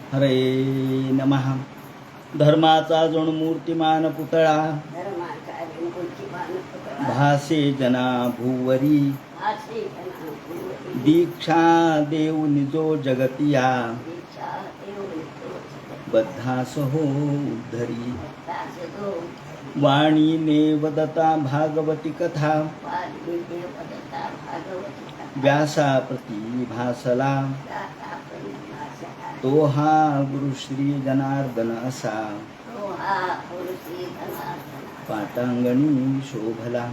हरे नमः. धर्माचा जणू मूर्तिमान पुतळा भासे जना भुवरी. दीक्षा देऊ निजो जगतिया बद्धास हो उद्धरी. वाणीने वदता भागवती कथा व्यासा प्रती भासला. तो हा गुरु श्री जनार्दन असा पाटांगणी शोभला.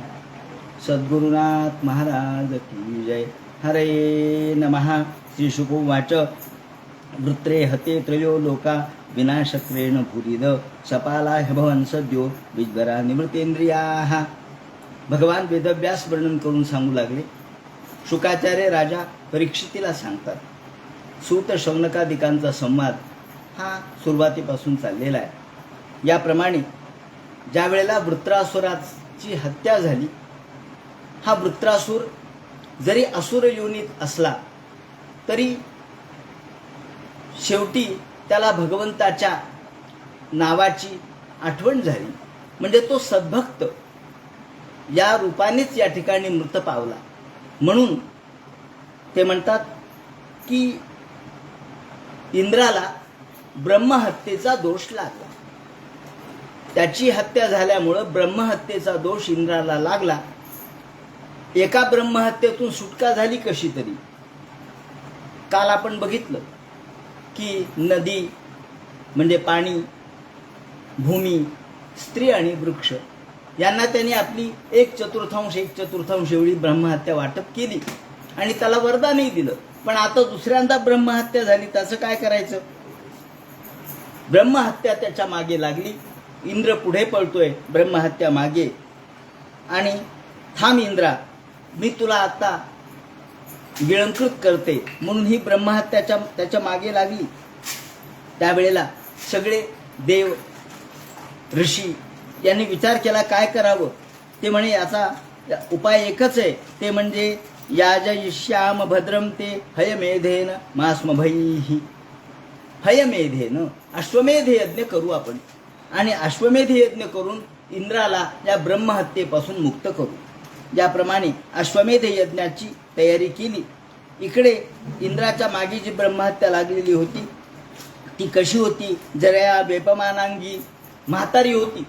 सद्गुरुनाथ महाराज की जय. हरे नमः. श्री शुकोवाच वृत्रे हते त्रयो लोका विनाशक्रेण भूरिद सपाला भवन सद्यो विज्वरा निवृत्तेंद्रियाः. भगवान वेदव्यास वर्णन करून सांगू लागले. शुकाचार्य राजा परीक्षितीला सांगतात. सूत शौनकादिकांचा संवाद हा सुरुवातीपासून चाललेला आहे. याप्रमाणे ज्या वेळेला वृत्रासुराची हत्या झाली, हा वृत्रासूर जरी असुर योनीत असला तरी शेवटी त्याला भगवंताच्या नावाची आठवण झाली, म्हणजे तो सद्भक्त या रूपानेच या ठिकाणी मृत पावला. म्हणून ते म्हणतात की इंद्राला ब्रह्महत्येचा दोष लागला. त्याची हत्या झाल्यामुळं ब्रह्महत्येचा दोष इंद्राला लागला. एका ब्रह्महत्येतून सुटका झाली कशी तरी. काल आपण बघितलं की नदी म्हणजे पाणी, भूमी, स्त्री आणि वृक्ष यांना त्यांनी आपली 1/4 एवढी ब्रह्महत्या वाटप केली आणि त्याला वरदानही दिलं. पण आता दुसऱ्यांदा ब्रह्महत्या झाली, त्याचं काय करायचं. ब्रह्महत्या त्याच्या मागे लागली. इंद्र पुढे पळतोय ब्रह्महत्या मागे आणि थांब इंद्रा, मी तुला आता गिळंकृत करते म्हणून ही ब्रह्महत्याच्या त्याच्या मागे लागली. त्यावेळेला सगळे देव ऋषी यांनी विचार केला काय करावं. ते म्हणे याचा उपाय एकच आहे, ते म्हणजे याजयिष्याम भद्रम ते हयमेधेन मास्मभैः. हयमेधेन अश्वमेध यज्ञ करू आपण आणि अश्वमेध यज्ञ करून इंद्राला या ब्रह्महत्येपासून मुक्त करू. ज्याप्रमाणे अश्वमेध यज्ञाची तयारी केली. इकडे इंद्राच्या मागे जी ब्रह्महत्या लागलेली होती ती कशी होती. जरा वेपमानांगी म्हातारी होती.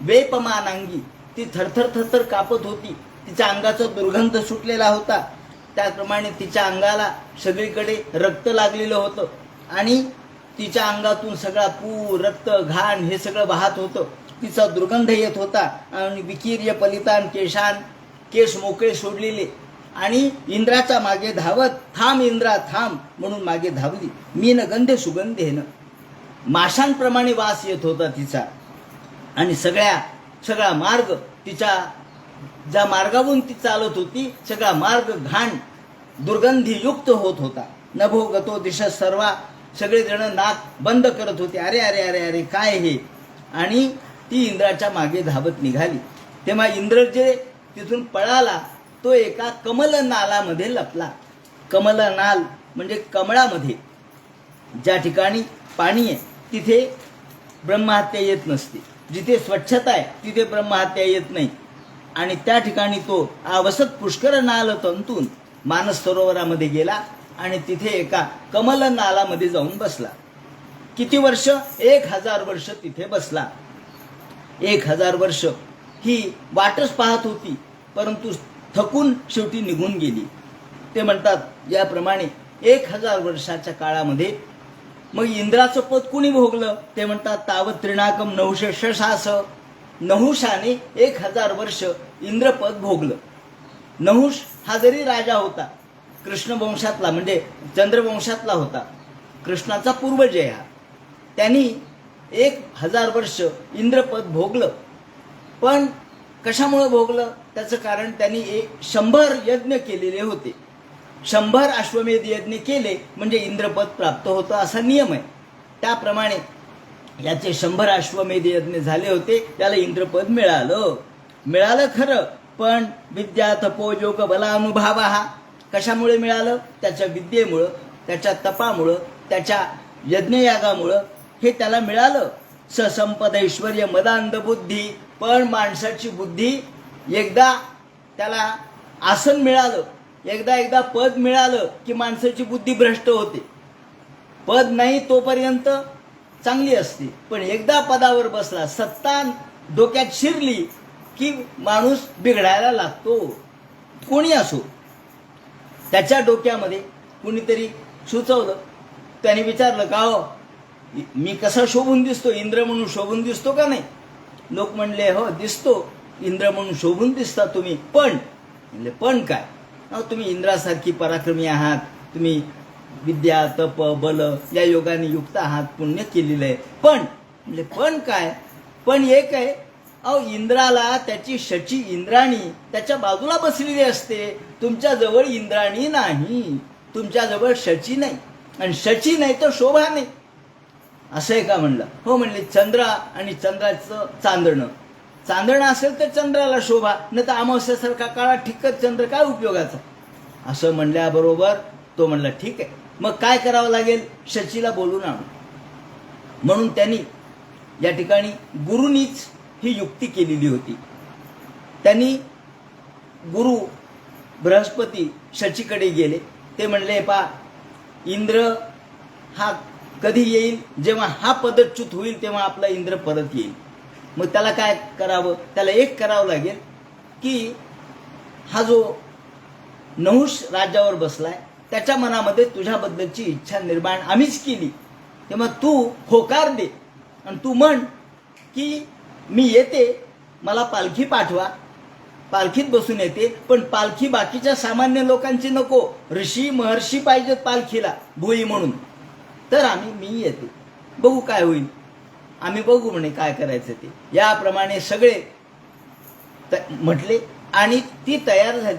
वेपमानांगी ती थरथर थरथर कापत होती. तिच्या अंगाचा दुर्गंध सुटलेला होता. त्याचप्रमाणे तिच्या अंगाला सगळीकडे रक्त लागलेलं होतं आणि तिच्या अंगातून सगळा पू रक्त घाण हे सगळं वाहत होतं. तिचा दुर्गंध येत होता आणि विकीर्य पलितान केशान केस मोकळे सोडलेले आणि इंद्राच्या मागे धावत थांब इंद्रा थांब म्हणून मागे धावली. मीन गंधे सुगंधेनं माशांप्रमाणे वास येत होता तिचा आणि सगळा मार्ग तिच्या ज्या मार्गावरून ती चालत होती सगळा मार्ग घाण दुर्गंधीयुक्त होत होता. नभो गतो दिश सर्वा सगळेजण नाक बंद करत होते. अरे अरे अरे अरे काय हे. आणि ती इंद्राच्या मागे धावत निघाली. तेव्हा इंद्र जे तिथून पळाला तो एका कमलनालामध्ये लपला. कमलनाल म्हणजे कमळामध्ये ज्या ठिकाणी पाणी आहे तिथे ब्रह्महत्या येत नसते. जिथे स्वच्छता आहे तिथे ब्रह्महत्या येत नाही. आणि त्या ठिकाणी तो आवसत पुष्कर नाल तंतून मानस सरोवरामध्ये गेला आणि तिथे एका कमल नालामध्ये जाऊन बसला. किती वर्ष. 1000 वर्ष तिथे बसला. 1000 वर्ष ही वाटच पाहत होती परंतु थकून शेवटी निघून गेली. ते म्हणतात याप्रमाणे 1000 वर्षाच्या काळामध्ये मग इंद्राचं पद कुणी भोगलं. ते म्हणतात तावत त्रिणाकम नहुष शशास. नहुषाने 1000 वर्ष इंद्रपद भोगलं. नहुष हा जरी राजा होता कृष्ण वंशातला म्हणजे चंद्रवंशातला होता, कृष्णाचा पूर्वज आहे हा, त्यांनी 1000 वर्ष इंद्रपद भोगलं. पण कशामुळे भोगलं त्याचं कारण त्यांनी 100 यज्ञ केलेले होते. 100 अश्वमेध यज्ञ केले म्हणजे इंद्रपद प्राप्त होतं असा नियम आहे. त्याप्रमाणे याचे 100 अश्वमेध यज्ञ झाले होते. त्याला इंद्रपद मिळालं खरं, पण विद्या तपो योग बलानुभाव हा कशामुळे मिळालं. त्याच्या विद्येमुळं, त्याच्या तपामुळं, त्याच्या यज्ञयागामुळं हे त्याला मिळालं. ससंपद ऐश्वर्य मदांध बुद्धी. पण माणसाची बुद्धी, एकदा त्याला आसन मिळालं, एकदा पद मिळालं की माणसाची बुद्धी भ्रष्ट होते. पद नाही तोपर्यंत चांगली असते, पण एकदा पदावर बसला, सत्ता डोक्यात शिरली की माणूस बिघडायला लागतो. कोणी असो. त्याच्या डोक्यामध्ये कुणीतरी सुचवलं, त्याने विचारलं, का हो मी कसा शोभून दिसतो, इंद्र म्हणून शोभून दिसतो का नाही? लोक म्हणले, हो दिसतो, इंद्र म्हणून शोभून दिसता तुम्ही. पण म्हणले, पण काय? अहो तुम्ही इंद्रासारखी पराक्रमी आहात, तुम्ही विद्या तप बल या योगाने युक्त आहात, पुण्य केलेलं आहे. पण म्हणजे पण काय? पण एक आहे, अहो इंद्राला त्याची शची इंद्राणी त्याच्या बाजूला बसलेली असते. तुमच्याजवळ इंद्राणी नाही, तुमच्याजवळ शची नाही, आणि शची नाही तर शोभा नाही. असं आहे का म्हणलं? हो म्हणले, चंद्र आणि चंद्राचं चांदणं, चांदणं असेल तर चंद्राला शोभा, नाही तर अमावस्यासारखा काळा ठिक्कत चंद्र काय उपयोगाचा? असं म्हणल्याबरोबर तो म्हणला, ठीक आहे, मग काय करावं लागेल? शचीला बोलून आणू. म्हणून त्यांनी या ठिकाणी गुरुनीच ही युक्ती केलेली होती. त्यांनी गुरु बृहस्पती शचीकडे गेले. ते म्हणले, पा इंद्र हा कधी येईल? जेव्हा हा पदच्युत होईल तेव्हा आपला इंद्र परत येईल. मग त्याला काय करावं? त्याला एक करावं लागेल की हा जो नहुष राज्यावर बसलाय त्याच्या मनामध्ये तुझ्याबद्दलची इच्छा निर्माण आम्हीच केली, तेव्हा तू होकार दे आणि तू म्हण की मी येते, मला पालखी पाठवा, पालखीत बसून येते. पण पालखी बाकीच्या सामान्य लोकांची नको, ऋषी महर्षी पाहिजेत पालखीला भोई म्हणून. तर मी येते, बघू काय होईल, आम्ही बघू म्हणे काय करायचं ते. याप्रमाणे सगळे म्हटले आणि ती तयार झाली.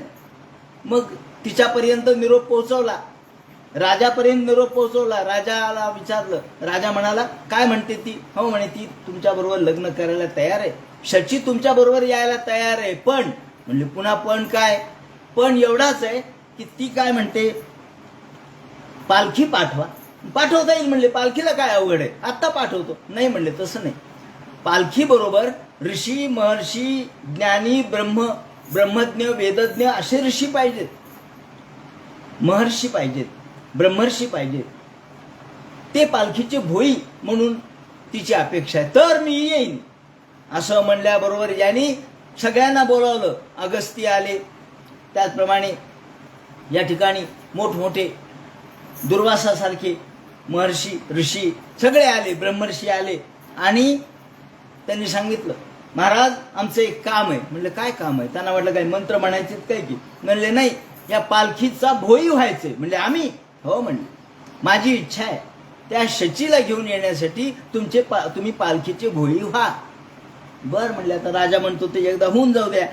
मग तिच्यापर्यंत निरोप पोहोचवला, राजापर्यंत निरोप पोहोचवला. राजाला विचारलं, राजा म्हणाला, काय म्हणते ती? हो म्हणे, ती तुमच्याबरोबर लग्न करायला तयार आहे, शची तुमच्याबरोबर यायला तयार आहे. पण म्हणले, पुन्हा पण काय? पण एवढाच आहे की ती काय म्हणते, पालखी पाठवा. पाठवता येईल म्हणले, पालखीला काय अवघड आहे, आत्ता पाठवतो. नाही म्हणले, तसं नाही, पालखी बरोबर ऋषी महर्षी ज्ञानी ब्रह्मज्ञ वेदज्ञ असे ऋषी पाहिजेत, महर्षी पाहिजेत, ब्रह्मर्षी पाहिजेत. ते पालखीचे भोई म्हणून तिची अपेक्षा आहे, तर मी येईन. असं म्हणल्याबरोबर यांनी सगळ्यांना बोलावलं. अगस्ती आले, त्याचप्रमाणे या ठिकाणी मोठमोठे दुर्वासासारखे महर्षी ऋषी सगळे आले, ब्रह्मर्षी आले. आणि त्यांनी सांगितलं, महाराज आमचं एक काम आहे. म्हणलं, काय काम आहे? त्यांना वाटलं काय मंत्र म्हणायचे काय की? म्हणले, नाही, या पालखीचा भोई व्हायचे. म्हणले, आम्ही? हो म्हणले, माझी इच्छा आहे त्या शचीला घेऊन येण्यासाठी तुम्ही पालखीचे भोई व्हा. बर म्हणले, आता राजा म्हणतो ते एकदा होऊन जाऊ द्या.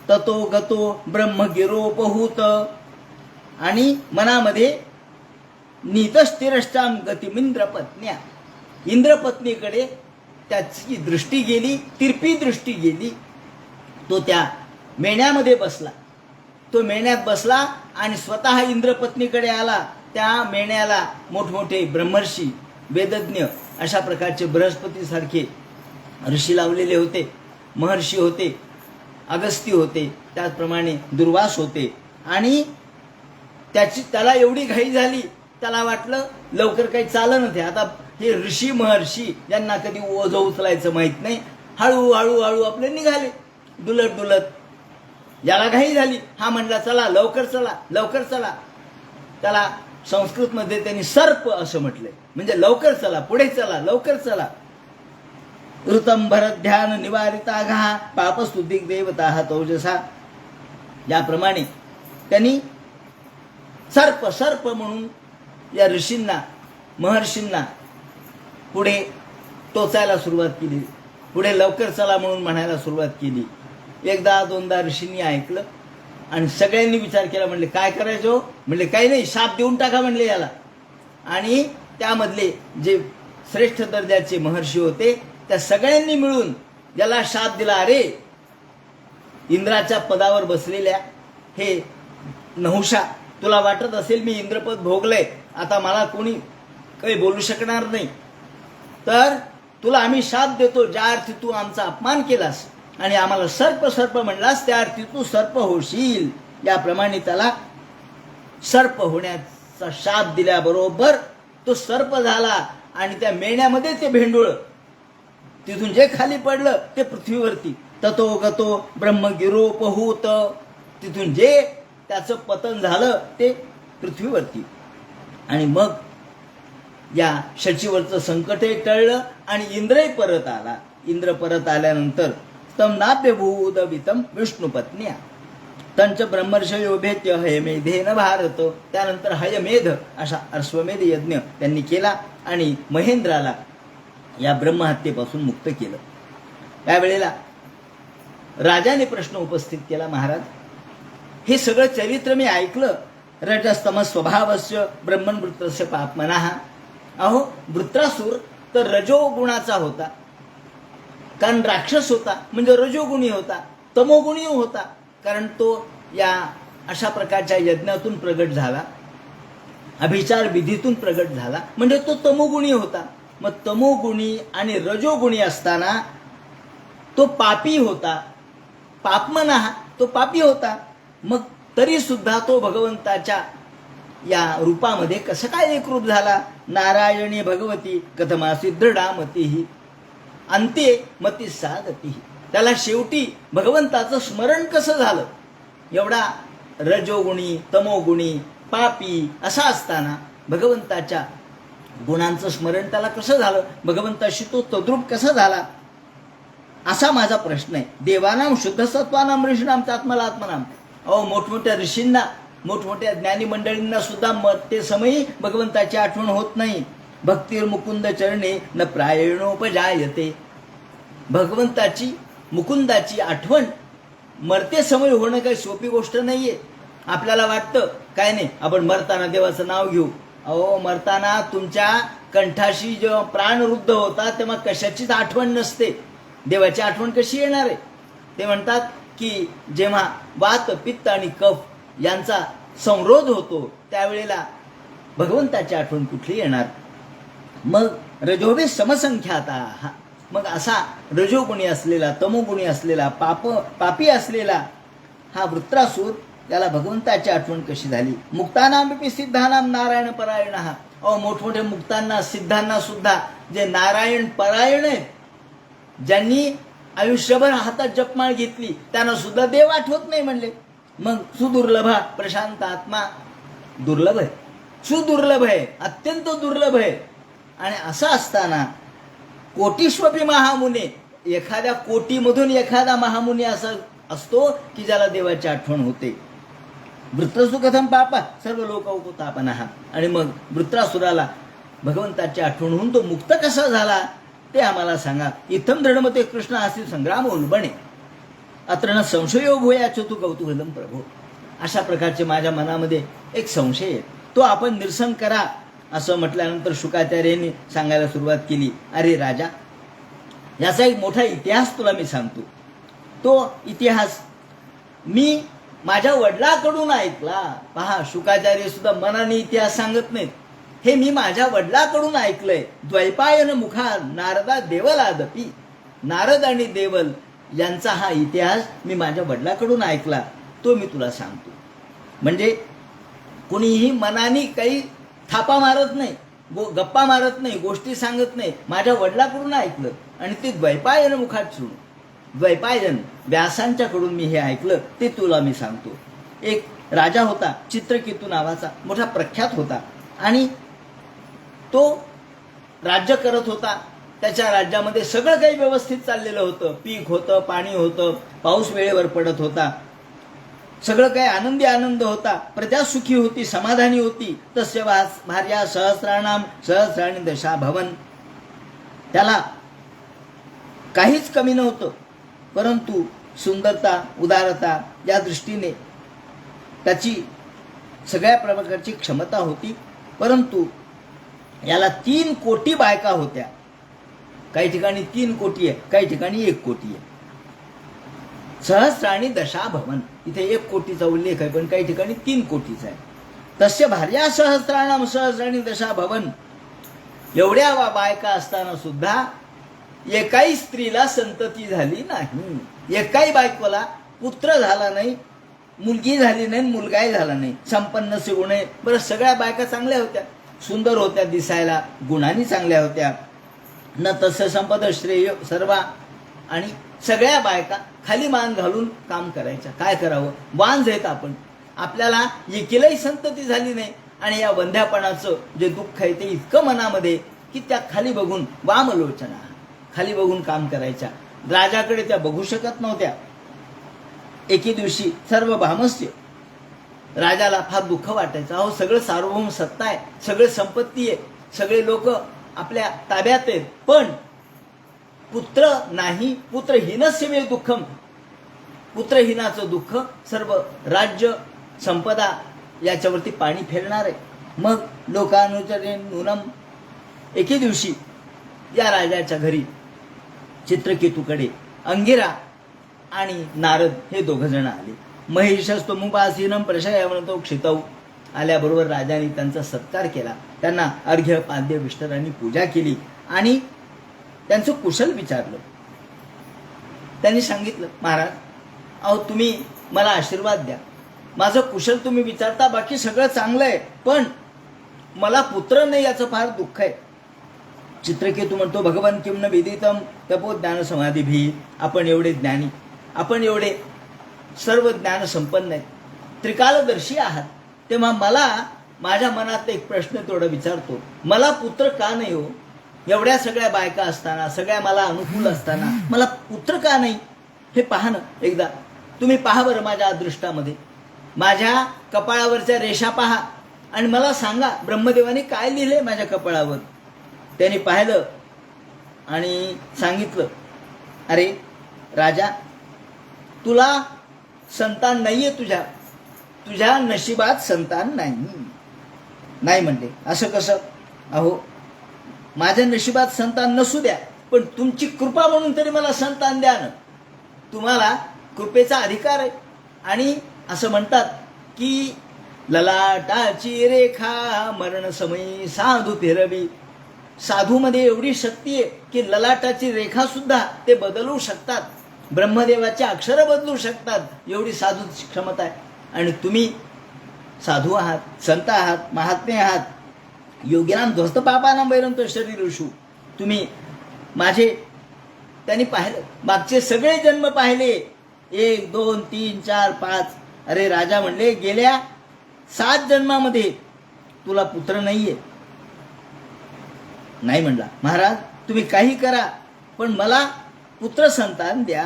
ततो गतो ब्रह्मगिरोपहूत. आणि मनामध्ये नीतस्थिरष्टाम गतिमिंद्रपत्न्या, इंद्रपत्नीकडे त्याची दृष्टी गेली, तिरपी दृष्टी गेली. तो त्या मेण्यामध्ये बसला. तो मेण्यात बसला आणि स्वतः इंद्रपत्नीकडे आला. त्या मेण्याला मोठमोठे ब्रह्मर्षी वेदज्ञ अशा प्रकारचे बृहस्पतीसारखे ऋषी लावलेले होते, महर्षी होते, अगस्ती होते, त्याचप्रमाणे दुर्वास होते. आणि त्याला एवढी घाई झाली, त्याला वाटलं लवकर काही चाललं नाही. आता हे ऋषी महर्षी ज्यांना कधी ओझं उचलायचं माहित नाही, हळूहळू आपले निघाले डुलत डुलत. याला घाई झाली, हा म्हणला, चला लवकर चला लवकर चला. त्याला संस्कृतमध्ये त्यांनी सर्प असं म्हटलंय, म्हणजे लवकर चला, पुढे चला, लवकर चला. ऋतम भरत ध्यान निवारिता घा पापस्तुतिक देवता तौजसा. याप्रमाणे त्यांनी सर्प म्हणून या ऋषींना महर्षींना पुढे टोचायला सुरुवात केली, पुढे लवकर चला म्हणून म्हणायला सुरुवात केली. एकदा दोनदा ऋषींनी ऐकलं आणि सगळ्यांनी विचार केला. म्हणले, काय करायचं हो? म्हणले, काही नाही, शाप देऊन टाका म्हणले याला. आणि त्यामधले जे श्रेष्ठ दर्जाचे महर्षी होते त्या सगळ्यांनी मिळून याला शाप दिला. अरे इंद्राच्या पदावर बसलेल्या हे नहुषा, तुला वाटत असेल मी इंद्रपद भोगलंय, आता मला कोणी काही बोलू शकणार नाही. तर तुला आम्ही शाप देतो, ज्या अर्थी तू आमचा अपमान केलास आणि आम्हाला सर्प सर्प म्हणलास त्या अर्थी तू सर्प होशील. याप्रमाणे त्याला सर्प होण्याचा शाप दिल्याबरोबर तो सर्प झाला आणि त्या मेण्यामध्ये ते भेंडूळ तिथून जे खाली पडलं ते पृथ्वीवरती. ततो गतो ब्रह्मगिरोपहूत, तिथून जे त्याचं पतन झालं ते पृथ्वीवरती. आणि मग या शचीवरचं संकटही टळलं आणि इंद्रही परत आला. इंद्र परत आल्यानंतर तम नाभ्यभूदवितम विष्णुपत्न्या तंच ब्रह्मर्षयोभेत्य हयमेधेन भारत. त्यानंतर हयमेध असा अश्वमेध यज्ञ त्यांनी केला आणि महेंद्राला या ब्रह्महत्येपासून मुक्त केलं. त्यावेळेला राजाने प्रश्न उपस्थित केला, महाराज हे सगळं चरित्र मी ऐकलं. रजस्तम स्वभावस्य ब्रह्मण वृत्रस्य पापमनः. अहो वृत्रासूर तर रजोगुणाचा होता, कारण राक्षस होता म्हणजे रजोगुणी होता. तमोगुणी होता कारण तो या अशा प्रकारच्या यज्ञातून प्रगट झाला, अभिचार विधीतून प्रगट झाला म्हणजे तो तमोगुणी होता. मग तमोगुणी आणि रजोगुणी असताना तो पापी होता, पापमनः तो पापी होता. मग तरी सुद्धा तो भगवंताच्या या रूपामध्ये कसं काय एकरूप झाला. नारायणी भगवती कथमासी दृढामती अंते मती सागती. त्याला शेवटी भगवंताचं स्मरण कसं झालं. एवढा रजोगुणी तमोगुणी पापी असा असताना भगवंताच्या गुणांचं स्मरण त्याला कसं झालं, भगवंताशी तो तद्रूप कसा झाला, असा माझा प्रश्न आहे. देवानाम शुद्ध सत्वानाम ऋषीनाम आत्मनात्मनाम. अहो मोठमोठ्या ऋषींना मोठमोठ्या ज्ञानी मंडळींना सुद्धा ते समयी भगवंताची आठवण होत नाही. भक्तीर मुकुंद चरणे न प्रायणोपजायते. भगवंताची मुकुंदाची आठवण मरते समय होणं काही सोपी गोष्ट नाहीये. आपल्याला वाटतं काय नाही आपण मरताना देवाचं नाव घेऊ. अहो मरताना तुमच्या कंठाशी जेव्हा प्राणरुद्ध होता तेव्हा कशाचीच आठवण नसते. देवाची आठवण कशी येणार आहे. ते म्हणतात की जेव्हा वात पित्त आणि कफ यांचा संरोध होतो त्यावेळेला भगवंताची आठवण कुठली येणार. मग रजोभे समसंख्याता. मग असा रजोगुणी असलेला तमोगुणी असलेला पापी असलेला हा वृत्रासूर याला भगवंताची आठवण कशी झाली. मुक्तानामपि सिद्धानाम नारायण परायण. अहो मोठमोठ्या मुक्तांना सिद्धांना सुद्धा जे नारायण परायण आहेत, ज्यांनी आयुष्यभर हातात जपमाळ घेतली त्यांना सुद्धा देव आठवत नाही म्हणले. मग सुदुर्लभा प्रशांत आत्मा दुर्लभ आहे, सुदुर्लभ आहे, अत्यंत दुर्लभ आहे. आणि असं असताना कोटीश्वपी महामुने, एखाद्या कोटीमधून एखादा महामुनी असा असतो की ज्याला देवाची आठवण होते. वृत्रसु कथम पापा सर्व लोकौतापनः. आणि मग वृत्रासुराला भगवंताची आठवण होऊन तो मुक्त कसा झाला ते आम्हाला सांगा. इथम दृढमते कृष्ण आसी संग्राम उल्बणे अत्र न संशयो भूयाच्युत कौतूहलम प्रभो. अशा प्रकारचे माझ्या मनामध्ये एक संशय आहे, तो आपण निरसन करा. असं म्हटल्यानंतर शुकाचार्यांनी सांगायला सुरुवात केली. अरे राजा, याचा एक मोठा इतिहास तुला मी सांगतो. तो इतिहास मी माझ्या वडिलाकडून ऐकला. पहा, शुकाचार्य सुद्धा मनाने इतिहास सांगत नाहीत. हे मी माझ्या वडिलाकडून ऐकलंय. द्वैपायन मुखा नारदा देवलादपी. नारद आणि देवल यांचा हा इतिहास मी माझ्या वडिलाकडून ऐकला, तो मी तुला सांगतो. म्हणजे कोणीही मनाने काही थापा मारत नाही, गप्पा मारत नाही, गोष्टी सांगत नाही. माझ्या वडिलाकडून ऐकलं आणि ते द्वैपायन मुखात सुरू. द्वैपायन व्यासांच्याकडून मी हे ऐकलं, ते तुला मी सांगतो. एक राजा होता चित्रकेतू नावाचा, मोठा प्रख्यात होता. आणि तो राज्य करत होता. त्याच्या राज्यामध्ये सगळं काही व्यवस्थित चाललेलं होतं. पीक होतं, पाणी होतं, पाऊस वेळेवर पडत होता, सगळं काही आनंदी आनंद होता. प्रजा सुखी होती, समाधानी होती. तस्य भार्या सहस्राणाम सहस्राणी दशा भवन. त्याला काहीच कमी नव्हतं, परंतु सुंदरता उदारता या दृष्टीने त्याची सगळ्या प्रकारची क्षमता होती. परंतु याला 3 कोटी बायका होत्या. काही ठिकाणी 3 कोटी आहे, काही ठिकाणी 1 कोटी आहे. सहस्राणी दशा भवन, इथे 1 कोटीचा उल्लेख आहे, पण काही ठिकाणी 3 कोटीचा आहे. तस्य भार्या सहस्राणाम सहस्राणी दशा भवन. एवढ्या बायका असताना सुद्धा एकाही स्त्रीला संतती झाली नाही, एकाही बायकोला पुत्र झाला नाही, मुलगी झाली नाही, मुलगाही झाला नाही. संपन्न सुगुणे, बरं सगळ्या बायका चांगल्या होत्या, सुंदर होत्या दिसायला, गुणांनी चांगल्या होत्या. न तसं संपद श्रेय सर्वा. आणि सगळ्या बायका खाली मान घालून काम करायच्या. काय करावं, वांझ आहेत आपण, आपल्याला एकीलाही संतती झाली नाही. आणि या वंध्यापणाचं जे दुःख आहे ते इतकं मनामध्ये की त्या खाली बघून वामलोचना, खाली बघून काम करायच्या. राजाकडे त्या बघू शकत नव्हत्या. एके दिवशी सर्व भामस्य राजाला फार दुःख वाटायचं. अहो सगळं सार्वभौम सत्ता आहे, सगळे संपत्ती आहे, सगळे लोक आपल्या ताब्यात आहेत, पण पुत्र नाही. पुत्रहीनस्य मे दुःखम, पुत्रहीनाचं दुःख सर्व राज्य संपदा याच्यावरती पाणी फेरणार आहे. मग लोकानुचरे नूनम. एके दिवशी या राजाच्या घरी चित्रकेतूकडे अंगिरा आणि नारद हे दोघं जण आले. महिषस्तमुपासीनम प्रशयावनतो क्षितौ. आल्याबरोबर राजाने त्यांचा सत्कार केला, त्यांना अर्घ्य पाद्य विष्टरांनी पूजा केली आणि त्यांचं कुशल विचारलं. त्यांनी सांगितलं, महाराज अहो तुम्ही मला आशीर्वाद द्या, माझं कुशल तुम्ही विचारता, बाकी सगळं चांगलं आहे, पण मला पुत्र नाही याचं फार दुःख आहे. चित्रकेतू म्हणतो, भगवान किम न विदितम तपो ज्ञान समाधीभी. आपण एवढे ज्ञानी, आपण एवढे सर्व ज्ञान संपन्न आहेत, त्रिकालदर्शी आहात, तेव्हा मला माझ्या मनात एक प्रश्न थोडं विचारतो, मला पुत्र का नाही हो? एवढ्या सगळ्या बायका असताना, सगळ्या मला अनुकूल असताना मला पुत्र का नाही? हे पहा ना एकदा, तुम्ही पहा बरं माझ्या अदृष्टामध्ये, माझ्या कपाळावरच्या रेषा पहा आणि मला सांगा ब्रह्मदेवाने काय लिहिले माझ्या कपाळावर. त्यांनी पाहिलं आणि सांगितलं, अरे राजा तुला संतान नाहीये, तुझ्या नशिबात संतान नाही म्हणते. असं कसं? अहो माझ्या नशिबात संतान नसू द्या, पण तुमची कृपा म्हणून तरी मला संतान द्या ना. तुम्हाला कृपेचा अधिकार आहे. आणि असं म्हणतात की ललाटाची रेखा मरण समयी साधू फिरवी. साधूमध्ये एवढी शक्ती आहे की ललाटाची रेखा सुद्धा ते बदलू शकतात, ब्रह्मदेवाचे अक्षर बदलू शकतात, एवढी साधूची क्षमता आहे. आणि तुम्ही साधू आहात, संत आहात, महात्मे आहात, योगिनाम ध्वस्त पापानाम वैरंत शरीरुषु. तुम्ही माझे त्यांनी पाहिलं, मागचे सगळे जन्म पाहिले, 1 2 3 4 5. अरे राजा म्हणले, गेल्या 7 जन्मामध्ये तुला पुत्र नाहीये. नाही म्हणला, महाराज तुम्ही काही करा, पण मला पुत्र संतान द्या,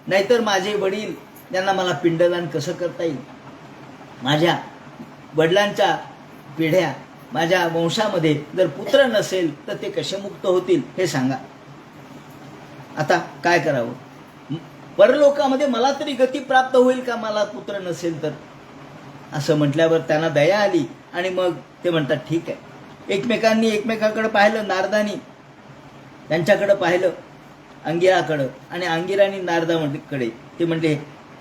नाहीतर माझे वडील, त्यांना मला पिंडदान कसं करता येईल? माझ्या वडिलांच्या पिढ्या, माझ्या वंशामध्ये जर पुत्र नसेल तर ते कसे मुक्त होतील हे सांगा. आता काय करावं? परलोकामध्ये मला तरी गती प्राप्त होईल का मला पुत्र नसेल तर? असं म्हटल्यावर त्यांना दया आली आणि मग ते म्हणतात ठीक आहे. एकमेकांनी एकमेकाकडे पाहिलं, नारदानी त्यांच्याकडे पाहिलं अंगिराकडं, आणि अंगिरानी नारदाकडे. ते म्हणले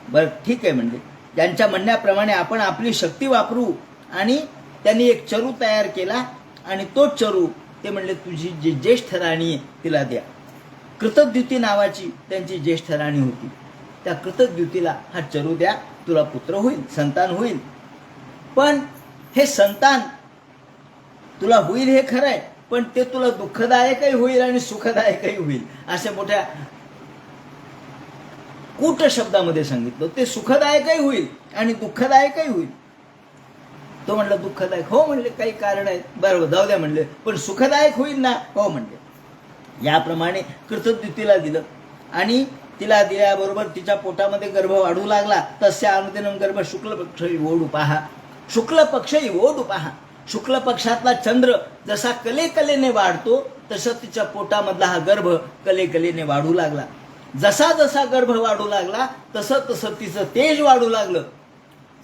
बरं ठीक आहे, म्हणले त्यांच्या म्हणण्याप्रमाणे आपण आपली शक्ती वापरू. आणि त्यांनी एक चरू तयार केला आणि तो चरू ते म्हणले तुझी जी ज्येष्ठ राणी आहे तिला द्या. कृतद्युती नावाची त्यांची ज्येष्ठ राणी होती, त्या कृतद्युतीला हा चरू द्या, तुला पुत्र होईल, संतान होईल. पण हे संतान तुला होईल हे खरं आहे, पण ते तुला दुःखदायकही होईल आणि सुखदायकही होईल. अशा मोठ्या कूट शब्दामध्ये सांगितलं. ते सुखदायकही होईल आणि दुःखदायकही होईल. तो म्हणला दुःखदायक? हो म्हणले, काही कारण आहे. बरोबर, जाऊ द्या म्हणले, पण सुखदायक होईल ना? हो म्हणले. याप्रमाणे कृतद्युतीला दिलं आणि तिला दिल्याबरोबर तिच्या पोटामध्ये गर्भ वाढू लागला. तस्या अनुदिनं गर्भ शुक्ल पक्ष ओढू पहा. शुक्ल पक्ष ओढू पहा. शुक्ल पक्षातला चंद्र जसा कलेकलेने वाढतो तसं तिच्या पोटामधला हा गर्भ कलेकलेने वाढू लागला. जसा जसा गर्भ वाढू लागला तसं तसं तिचं तेज वाढू लागलं,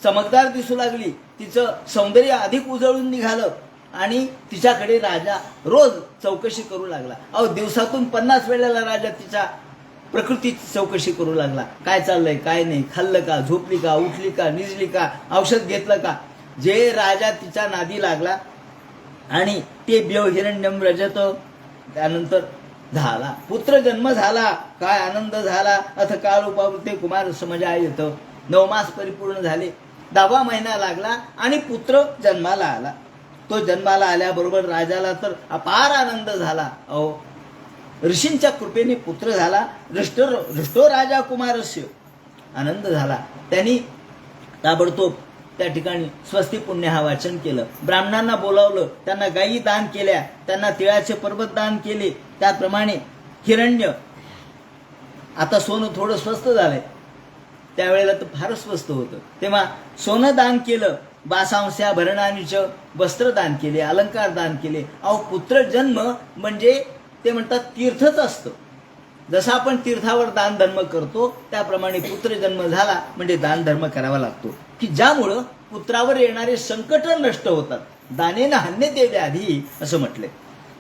चमकदार दिसू लागली, तिचं सौंदर्य अधिक उजळून निघालं. आणि तिच्याकडे राजा रोज चौकशी करू लागला. अहो दिवसातून 50 वेळेला राजा तिच्या प्रकृतीची चौकशी करू लागला. काय चाललंय, काय नाही, खाल्लं का, झोपली का, उठली का, निजली का, औषध घेतलं का. जे राजा तिच्या नादी लागला आणि ते ब्यो हिरण्यम रजत. त्यानंतर झाला पुत्र जन्म झाला, काय आनंद झाला. अथ काळ उपावृते कुमार समजा येत. 9 मास परिपूर्ण झाले, 10वा महिना लागला आणि पुत्र जन्माला आला. तो जन्माला आल्याबरोबर राजाला तर अपार आनंद झाला. अहो, ऋषींच्या कृपेने पुत्र झाला. हृष्टो राजा कुमारस्य. आनंद झाला. त्यांनी ताबडतोब त्या ठिकाणी स्वस्ती पुण्य हा वाचन केलं. ब्राह्मणांना बोलावलं, त्यांना गायी दान केल्या, त्यांना तिळाचे पर्वत दान केले. त्याप्रमाणे हिरण्य, आता सोनं थोडं स्वस्त झालंय, त्यावेळेला तर फारच स्वस्त होतं, तेव्हा सोनं दान केलं. बासांस्या भरणानीच वस्त्र दान केले, अलंकार दान केले. अहो, पुत्र जन्म म्हणजे ते म्हणतात तीर्थच असतं. जसं आपण तीर्थावर दान धर्म करतो त्याप्रमाणे पुत्र जन्म झाला म्हणजे दान धर्म करावा लागतो, की ज्यामुळं पुत्रावर येणारे संकट नष्ट होतात. दानेनं हन्यते व्याधी असं म्हटले.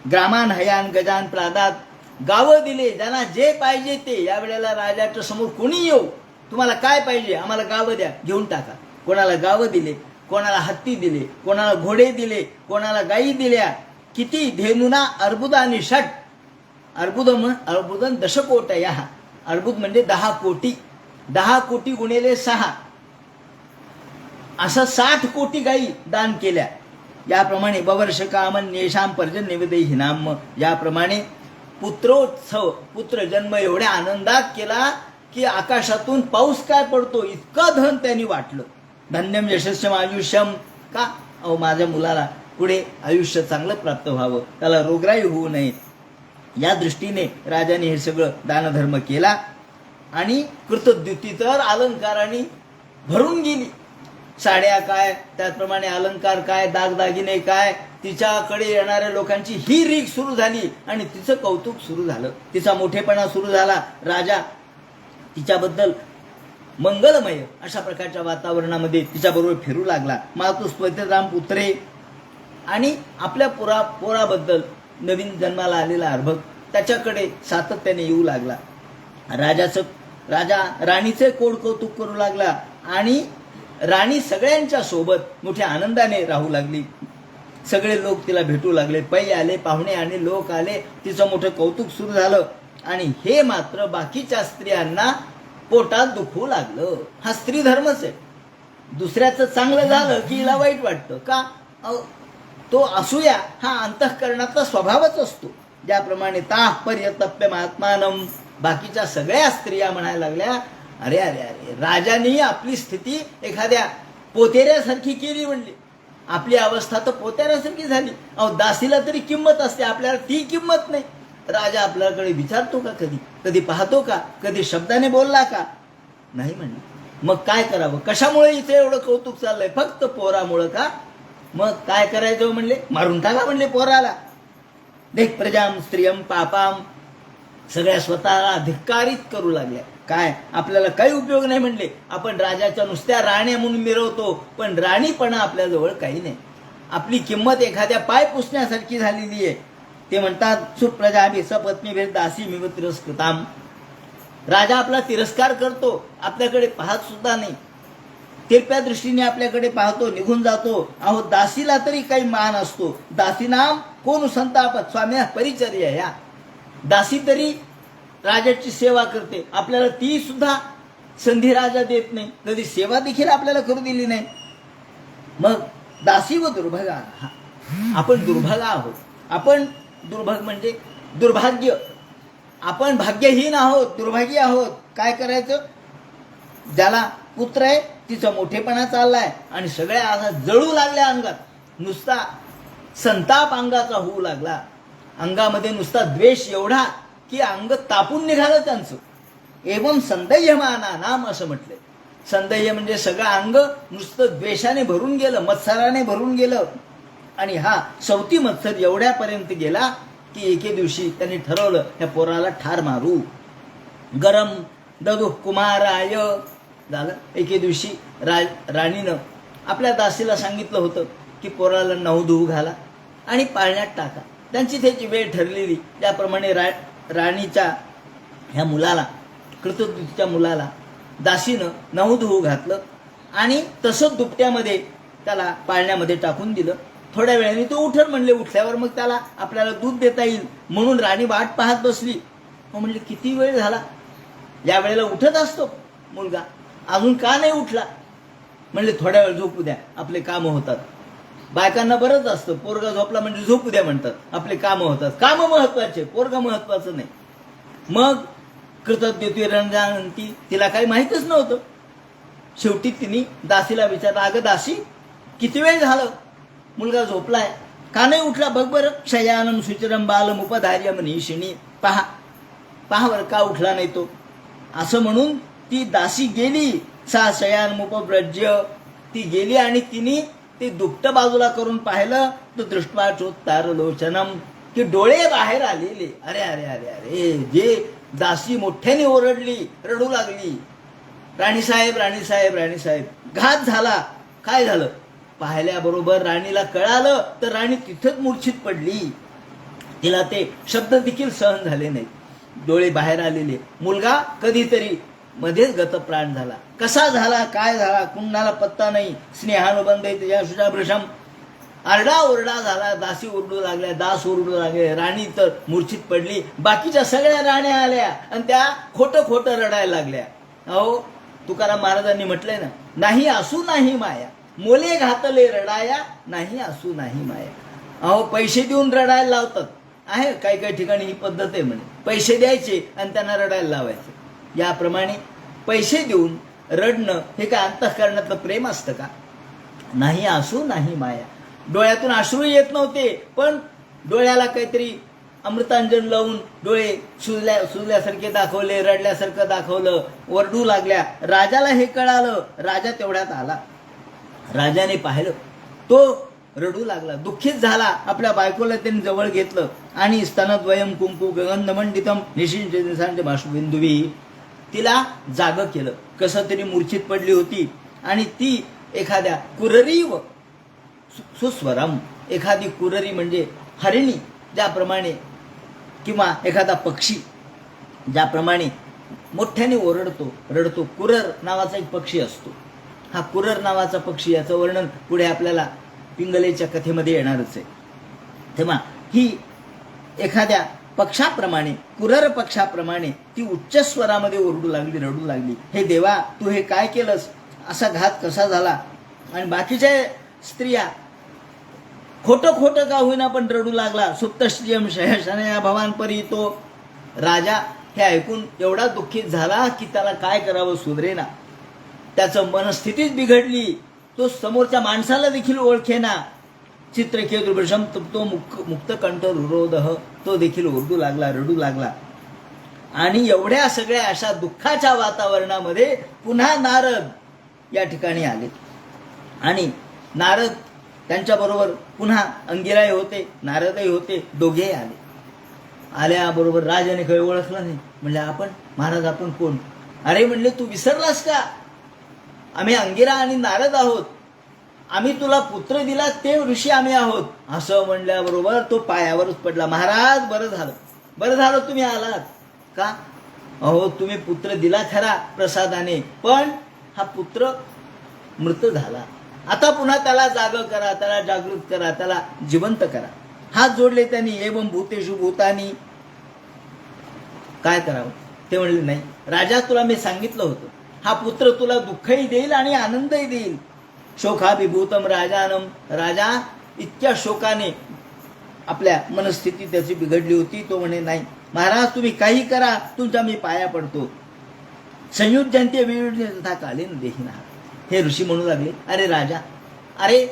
ग्रामान हयान गजान प्रादात. गावं दिले, ज्यांना जे पाहिजे ते. यावेळेला राजाच्या समोर कोणी येऊ, तुम्हाला काय पाहिजे, आम्हाला गावं द्या, घेऊन टाका. कोणाला गावं दिले, कोणाला हत्ती दिले, कोणाला घोडे दिले, कोणाला गायी दिल्या. किती धेनुना अर्बुदानी षट. अर्बुदन दशकोट. या अर्बुद म्हणजे 10 कोटी. 10 कोटी गुणिले 6 असं 60 कोटी गायी दान केल्या. याप्रमाणे बवर्ष कामन नेशाम पर्जन निवेदही नाम. याप्रमाणे पुत्रोत्सव, पुत्र जन्म एवढ्या आनंदात केला की आकाशातून पाऊस काय पडतो इतकं धन त्यांनी वाटलं. धन्यम यशस्यम आयुष्यम. का? अहो, माझ्या मुलाला पुढे आयुष्य चांगलं प्राप्त व्हावं, त्याला रोगराई होऊ नये, या दृष्टीने राजाने हे सगळं दानधर्म केला. आणि कृतद्युती तर अलंकाराने भरून गेली. साड्या काय, त्याचप्रमाणे अलंकार काय, दागदागिने काय. तिच्याकडे येणाऱ्या लोकांची ही रीग सुरू झाली आणि तिचं कौतुक सुरू झालं, तिचा मोठेपणा सुरू झाला. राजा तिच्याबद्दल मंगलमय अशा प्रकारच्या वातावरणामध्ये तिच्याबरोबर फिरू लागला. मातुस्त्वराम पुत्रे. आणि आपल्या पोराबद्दल नवीन जन्माला आलेला अर्भक त्याच्याकडे सातत्याने येऊ लागला. राजा राणीचे कोड कौतुक करू लागला आणि राणी सगळ्यांच्या सोबत मोठ्या आनंदाने राहू लागली. सगळे लोक तिला भेटू लागले, पै आले, पाहुणे आणि लोक आले, तिचं मोठं कौतुक सुरू झालं. आणि हे मात्र बाकीच्या स्त्रियांना पोटात दुखू लागलं. हा स्त्री धर्मच आहे. दुसऱ्याचं चांगलं झालं की हिला वाईट वाटतं. का? तो असूया हा अंतःकरणाचा स्वभावच असतो. ज्याप्रमाणे ताह पर्यतप्य महात्मानम. बाकीच्या सगळ्या स्त्रिया म्हणायला लागल्या, अरे अरे अरे, राजाने आपली स्थिती एखाद्या पोतेऱ्यासारखी केली म्हणली. आपली अवस्था तर पोतेऱ्यासारखी झाली. अहो, दासीला तरी किंमत असते, आपल्याला ती किंमत नाही. राजा आपल्याकडे विचारतो का, कधी पाहतो का, कधी शब्दाने बोलला का? नाही म्हणले. मग काय करावं? कशामुळे इथे एवढं कौतुक चाललंय? फक्त पोरामुळं का? मग काय करायचं म्हणले? मारून टाका म्हणले पोराला. देख प्रजाम स्त्रियम पापाम. सगळ्या स्वतःला धिक्कारित करू लागल्या. काय? आपल्याला काही उपयोग नाही म्हणले. आपण राजाच्या नुसत्या राण्या म्हणून मिरवतो, पण राणीपणा आपल्याजवळ काही नाही. आपली किंमत एखाद्या पाय पुसण्यासारखी झालेली आहे. ते म्हणतात सुप्रजाभी सपत्नीभेद दासी मिव तिरस्कृताम. राजा आपला तिरस्कार करतो, आपल्याकडे पाहत सुद्धा नाही, तिरप्या दृष्टीने आपल्याकडे पाहतो, निघून जातो. अहो, दासीला तरी काही मान असतो. दासीनाम कोण संतापत स्वाम्या परिचर्या. या दासी तरी राजाची सेवा करते, आपल्याला ती सुद्धा संधी राजा देत नाही. कधी सेवा देखील आपल्याला करू दिली नाही. मग दासी व दुर्भगा. आपण दुर्भगा आहोत. आपण दुर्भग म्हणजे दुर्भाग्य. आपण भाग्यहीन आहोत, दुर्भागी आहोत. काय करायचं? ज्याला पुत्र आहे तिचा मोठेपणा चाललाय आणि सगळ्या आता जळू लागल्या अंगात. नुसता संताप अंगाचा होऊ लागला. अंगामध्ये नुसता द्वेष एवढा की अंग तापून निघालं त्यांचं. एवं संदैयमाना नाम असं म्हटलंय. संदैय म्हणजे सगळं अंग नुसतं द्वेषाने भरून गेलं, मत्सराने भरून गेलं. आणि हा सवती मत्सर एवढ्यापर्यंत गेला की एके दिवशी त्यांनी ठरवलं त्या पोराला ठार मारू. गरम ददु कुमाराय झालं. एके दिवशी राणीनं आपल्या दासीला सांगितलं होतं की पोराला नवधू घाला आणि पाळण्यात टाका. त्यांची त्याची वेळ ठरलेली. त्याप्रमाणे राणीच्या ह्या मुलाला, कृतदृतीच्या मुलाला दासीनं नवधू घातलं आणि तसंच दुपट्यामध्ये त्याला पाळण्यामध्ये टाकून दिलं. थोड्या वेळाने तो उठल म्हणले. उठल्यावर मग त्याला आपल्याला दूध देता येईल म्हणून राणी वाट पाहत बसली. मग म्हणले किती वेळ झाला, या वेळेला उठत असतो मुलगा, अजून का नाही उठला. म्हणले थोड्या वेळ झोपू द्या, आपले कामं होतात. बायकांना बरंच असतं, पोरगा झोपला म्हणजे झोपू द्या म्हणतात, आपले कामं होतात. कामं महत्वाचे, पोरगा महत्वाचं नाही. मग कृतज्ञते रणजानंती, तिला काही माहीतच नव्हतं. शेवटी तिने दासीला विचारलं, अगं दासी किती वेळ झालं, मुलगा झोपलाय, का नाही उठला बघ बरं. शयानम सुचिरम बालम उपधार्य मनीषिणी, पहा पहा बरं का उठला नाही तो. असं म्हणून ती दासी गेली. सा शयानमुपव्रज्य, ती गेली आणि तिने ते दुपट बाजूला करून पाहिलं तर दृष्टवा चोत्तार लोचनम, की डोळे बाहेर आलेले. अरे अरे अरे अरे, जे दासी मोठ्याने ओरडली, रडू लागली, राणीसाहेब राणीसाहेब राणीसाहेब. घात झाला. काय झालं पाहिल्याबरोबर राणीला कळालं तर राणी तिथंच मूर्छित पडली. तिला ते शब्द देखील सहन झाले नाहीत, डोळे बाहेर आलेले. मुलगा कधीतरी मध्येच गतप्राण झाला. कसा झाला, काय झाला, कुणाला पत्ता नाही. स्नेहानुबंध त्याच्या शुजाभृशम, आरडा ओरडा झाला. दासी ओरडू लागल्या, दास ओरडू लागले, राणी तर मूर्छित पडली. बाकीच्या सगळ्या राण्या आल्या आणि त्या खोटं खोटं रडायला लागल्या. अहो तुकाराम महाराजांनी म्हटलंय ना, नाही असू नाही माया, मोले घातले रडाया, नाही असू नाही माया. अहो पैसे देऊन रडायला लावतात, आहे काही काही ठिकाणी ही पद्धत आहे म्हणे, पैसे द्यायचे आणि त्यांना रडायला लावायचे. याप्रमाणे पैसे देऊन रडणं हे काय अंतःकरणातलं प्रेम असतं का. नाही असू नाही माया. डोळ्यातून अश्रू येत नव्हते, पण डोळ्याला काहीतरी अमृतांजन लावून डोळे सुजल्यासारखे दाखवले, रडल्यासारखं दाखवलं, ओरडू लागल्या. राजाला हे कळालं. राजा तेवढ्यात आला. राजाने पाहिलं, तो रडू लागला, दुःखित झाला. आपल्या बायकोला त्यांनी जवळ घेतलं आणि स्तनद्वयम कुंकू गगनमंडितम निशिंच बाष्पबिंदुवी, तिला जाग केलं. कसं तरी मूर्छित पडली होती आणि ती एखाद्या कुररीव सुस्वरम, एखादी कुररी म्हणजे हरिणी ज्याप्रमाणे किंवा एखादा पक्षी ज्याप्रमाणे मोठ्याने ओरडतो रडतो, कुरर नावाचा एक पक्षी असतो. हा कुरर नावाचा पक्षी, याचं वर्णन पुढे आपल्याला पिंगलेच्या कथेमध्ये येणारच आहे. तेव्हा ही एखाद्या पक्षाप्रमाणे, कुरर पक्षाप्रमाणे ती उच्च स्वरामध्ये ओरडू लागली, रडू लागली. हे देवा, तू हे काय केलंस, असा घात कसा झाला. आणि बाकीच्या स्त्रिया खोटं खोटं का होईना पण रडू लागला. सुप्तश्रियम शयशनया भवानपरी. तो राजा हे ऐकून एवढा दुःखित झाला की त्याला काय करावं सुधरेना. त्याचं मनस्थितीच बिघडली. तो समोरच्या माणसाला देखील ओळखेना. चित्रकेतुर्भृशम, तो मुक्त कंठ रुरोदह, तो देखील ओरडू लागला, रडू लागला. आणि एवढ्या सगळ्या अशा दुःखाच्या वातावरणामध्ये पुन्हा नारद या ठिकाणी आले. आणि नारद त्यांच्याबरोबर पुन्हा अंगिराही होते, नारदही होते, दोघेही आले. आल्याबरोबर राजाने काही ओळखलं नाही. म्हणले आपण महाराज, आपण कोण. अरे म्हणले तू विसरलास का, आम्ही अंगिरा आणि नारद आहोत, आम्ही तुला पुत्र दिला ते ऋषी आम्ही आहोत. असं म्हणल्याबरोबर तो पायावरच पडला. महाराज बरं झालं तुम्ही आलात. का, अहो तुम्ही पुत्र दिला खरा प्रसादाने, पण हा पुत्र मृत झाला. आता पुन्हा त्याला जाग करा, त्याला जागृत करा, त्याला जिवंत करा. हात जोडले त्यांनी. एवं भूतेषु भूतानी. काय करावं ते म्हणले, नाही राजा, तुला मी सांगितलं होतं, हा पुत्र तुला दुःखही देईल आणि आनंदही देईल. शोकाभिभूतम राजानम. राजा इतक्या शोकाने आपल्या मनस्थिती त्याची बिघडली होती. तो म्हणे, नाही महाराज तुम्ही काही करा, तुमच्या मी पाया पडतो. संयुज्यंते वियुज्य तथा कालीन देहिना. हे ऋषी म्हणू लागले, अरे राजा, अरे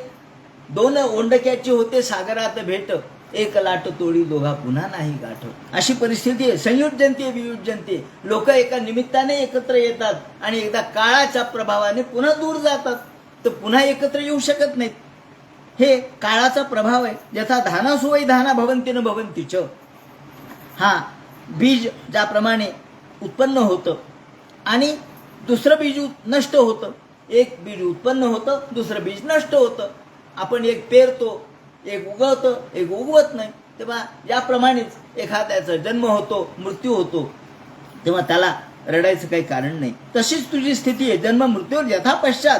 2 ओंडक्याचे होते सागरात भेट, 1 लाट तोडी दोघा पुन्हा नाही गाठ. अशी परिस्थिती आहे. संयुज्यंते वियुज्यंते. लोक एका निमित्ताने एकत्र येतात आणि एकदा काळाच्या प्रभावाने पुन्हा दूर जातात, तर पुन्हा एकत्र येऊ शकत नाहीत. हे काळाचा प्रभाव आहे. यथा धानासु वै धाना भवन्ति न भवन्ति च. हा बीज ज्याप्रमाणे उत्पन्न होतं आणि दुसरं बीज नष्ट होतं, एक बीज उत्पन्न होतं, दुसरं बीज नष्ट होतं. आपण एक पेरतो, एक उगवतं, एक उगवत नाही. तेव्हा याप्रमाणेच एखाद्याचा जन्म होतो, मृत्यू होतो, तेव्हा त्याला रडायचं काही कारण नाही. तशीच तुझी स्थिती आहे. जन्म मृत्यू यथा पश्चात.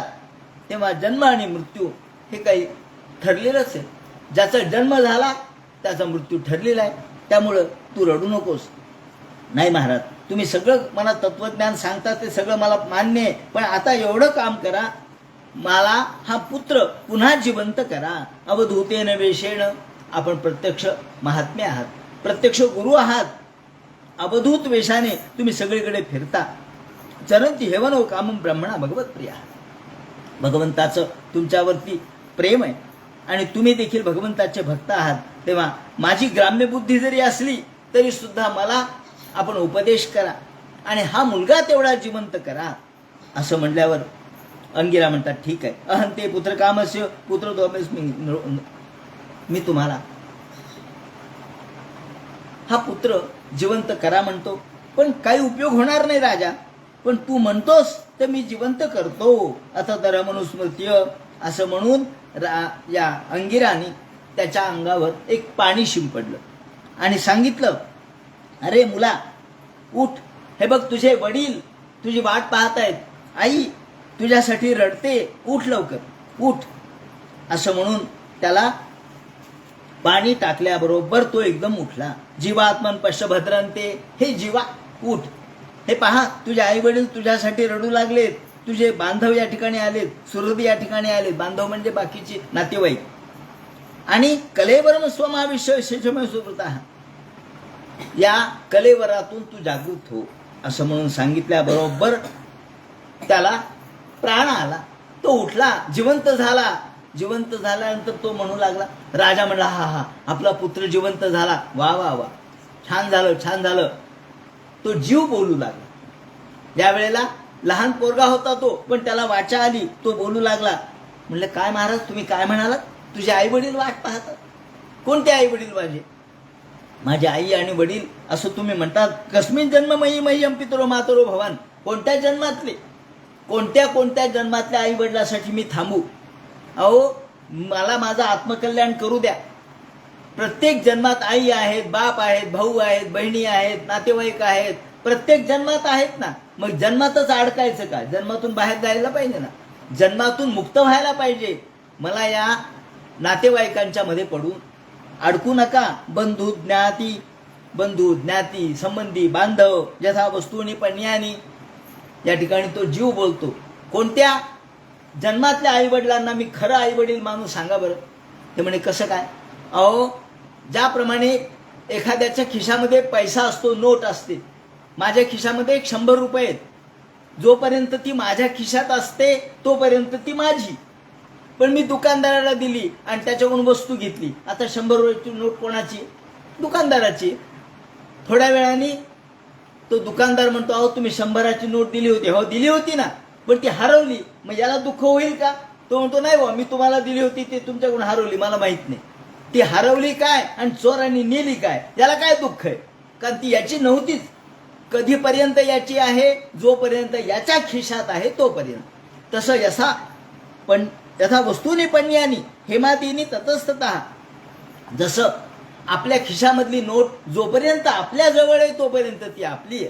तेव्हा जन्म आणि मृत्यू हे काही ठरलेलंच आहे. ज्याचा जन्म झाला त्याचा मृत्यू ठरलेला आहे, त्यामुळं तू रडू नकोस. नाही महाराज, तुम्ही सगळं मला तत्वज्ञान सांगता ते सगळं मला मान्य आहे, पण आता एवढं काम करा, मला हा पुत्र पुन्हा जिवंत करा. अवधूतेन वेशेण, आपण प्रत्यक्ष महात्मे आहात, प्रत्यक्ष गुरु आहात. अवधूत वेशाने तुम्ही सगळीकडे फिरता. चरंती हेवनो कामं ब्रह्मणा भगवत प्रिया. भगवंताचं तुमच्यावरती प्रेम आहे आणि तुम्ही देखील भगवंताचे भक्त आहात. तेव्हा माझी ग्राम्य बुद्धी जरी असली तरी सुद्धा मला आपण उपदेश करा आणि हा मुलगा तेवढा जिवंत करा. असं म्हणल्यावर अंगिरा म्हणतात, ठीक आहे. अहंते पुत्र कामस्य पुत्र मी तुम्हाला हा पुत्र जिवंत करा म्हणतो, पण काही उपयोग होणार नाही राजा. पण तू म्हणतोस तर मी जिवंत करतो. आता तर मनुस्मृत्य असं म्हणून या अंगिराने त्याच्या अंगावर एक पाणी शिंपडलं आणि सांगितलं, अरे मुला उठ, हे बघ तुझे वडील तुझी वाट पाहत आहेत, आई तुझ्यासाठी रडते, उठ लवकर उठ. असं म्हणून त्याला पाणी टाकल्याबरोबर तो एकदम उठला. जीवात्मन पश्य भद्रंते, हे जीवा उठ, हे पहा तुझे आई वडील तुझ्यासाठी रडू लागलेत, तुझे बांधव या ठिकाणी आलेत, सुहृद या ठिकाणी आलेत. बांधव म्हणजे बाकीचे नातेवाईक. आणि कलेवरम स्वमाविष्य शेषमय सुकृता, या कलेवरातून तू जागृत हो. असं म्हणून सांगितल्याबरोबर त्याला प्राण आला, तो उठला, जिवंत झाला. जिवंत झाल्यानंतर तो म्हणू लागला, राजा म्हणला, हा हा आपला पुत्र जिवंत झाला, वा वा वा, छान झालं छान झालं. तो जीव बोलू लागला. यावेळेला लहान पोरगा होता तो, पण त्याला वाचा आली, तो बोलू लागला. म्हणलं, काय महाराज तुम्ही काय म्हणालात? तुझे आई वडील वाट पाहतात. कोणते आई वडील माझे? माझे आई आणि वडील असं तुम्ही म्हणतात. कस्मिन जन्म मयी मह्यम पितरो मातरो भवान, कोणत्या जन्मातले, कोणत्या जन्मातल्या आई वडिलासाठी मी थांबू? अहो मला माझं आत्मकल्याण करू द्या. प्रत्येक जन्मात आई आहेत, बाप आहेत, भाऊ आहेत, बहिणी आहेत, नातेवाईक आहेत, प्रत्येक जन्मात आहेत ना. मग जन्मातच अडकायचं का? जन्मातून बाहेर जायला पाहिजे ना, जन्मातून मुक्त व्हायला पाहिजे. मला या नातेवाईकांच्या मध्ये पडून अडकू नका. बंधू ज्ञाती संबंधी बांधव यथा वस्तूनी पण्यानी, या ठिकाणी तो जीव बोलतो. कोणत्या जन्मातल्या आई वडिलांना मी खरं आई वडील मानून सांगा बरं. ते म्हणे कसं काय? अहो ज्याप्रमाणे एखाद्याच्या खिशामध्ये पैसा असतो, नोट असते, माझ्या खिशामध्ये 100 रुपये आहेत, जोपर्यंत ती माझ्या खिशात असते तोपर्यंत ती माझी. पण मी दुकानदाराला दिली आणि त्याच्याकडून वस्तू घेतली, आता 100 रुपयाची नोट कोणाची? दुकानदाराची. थोड्या वेळाने तो दुकानदार म्हणतो, अहो तुम्ही 100ची नोट दिली होती. हो दिली होती ना, पण ती हरवली, मग याला दुःख होईल का? तो म्हणतो, नाही बा, मी तुम्हाला दिली होती ते तुमच्याकडून हरवली, मला माहित नाही. ती हरवली काय आणि चोरांनी नेली काय, याला काय दुःख आहे? कारण ती याची नव्हतीच. कधीपर्यंत याची आहे? जोपर्यंत याच्या खिशात आहे तोपर्यंत. तसं यथा वस्तूनी पण्यानी हेमादीनी ततस्ततः, जसं आपल्या खिशामधली नोट जोपर्यंत आपल्या जवळ आहे तोपर्यंत ती आपली आहे.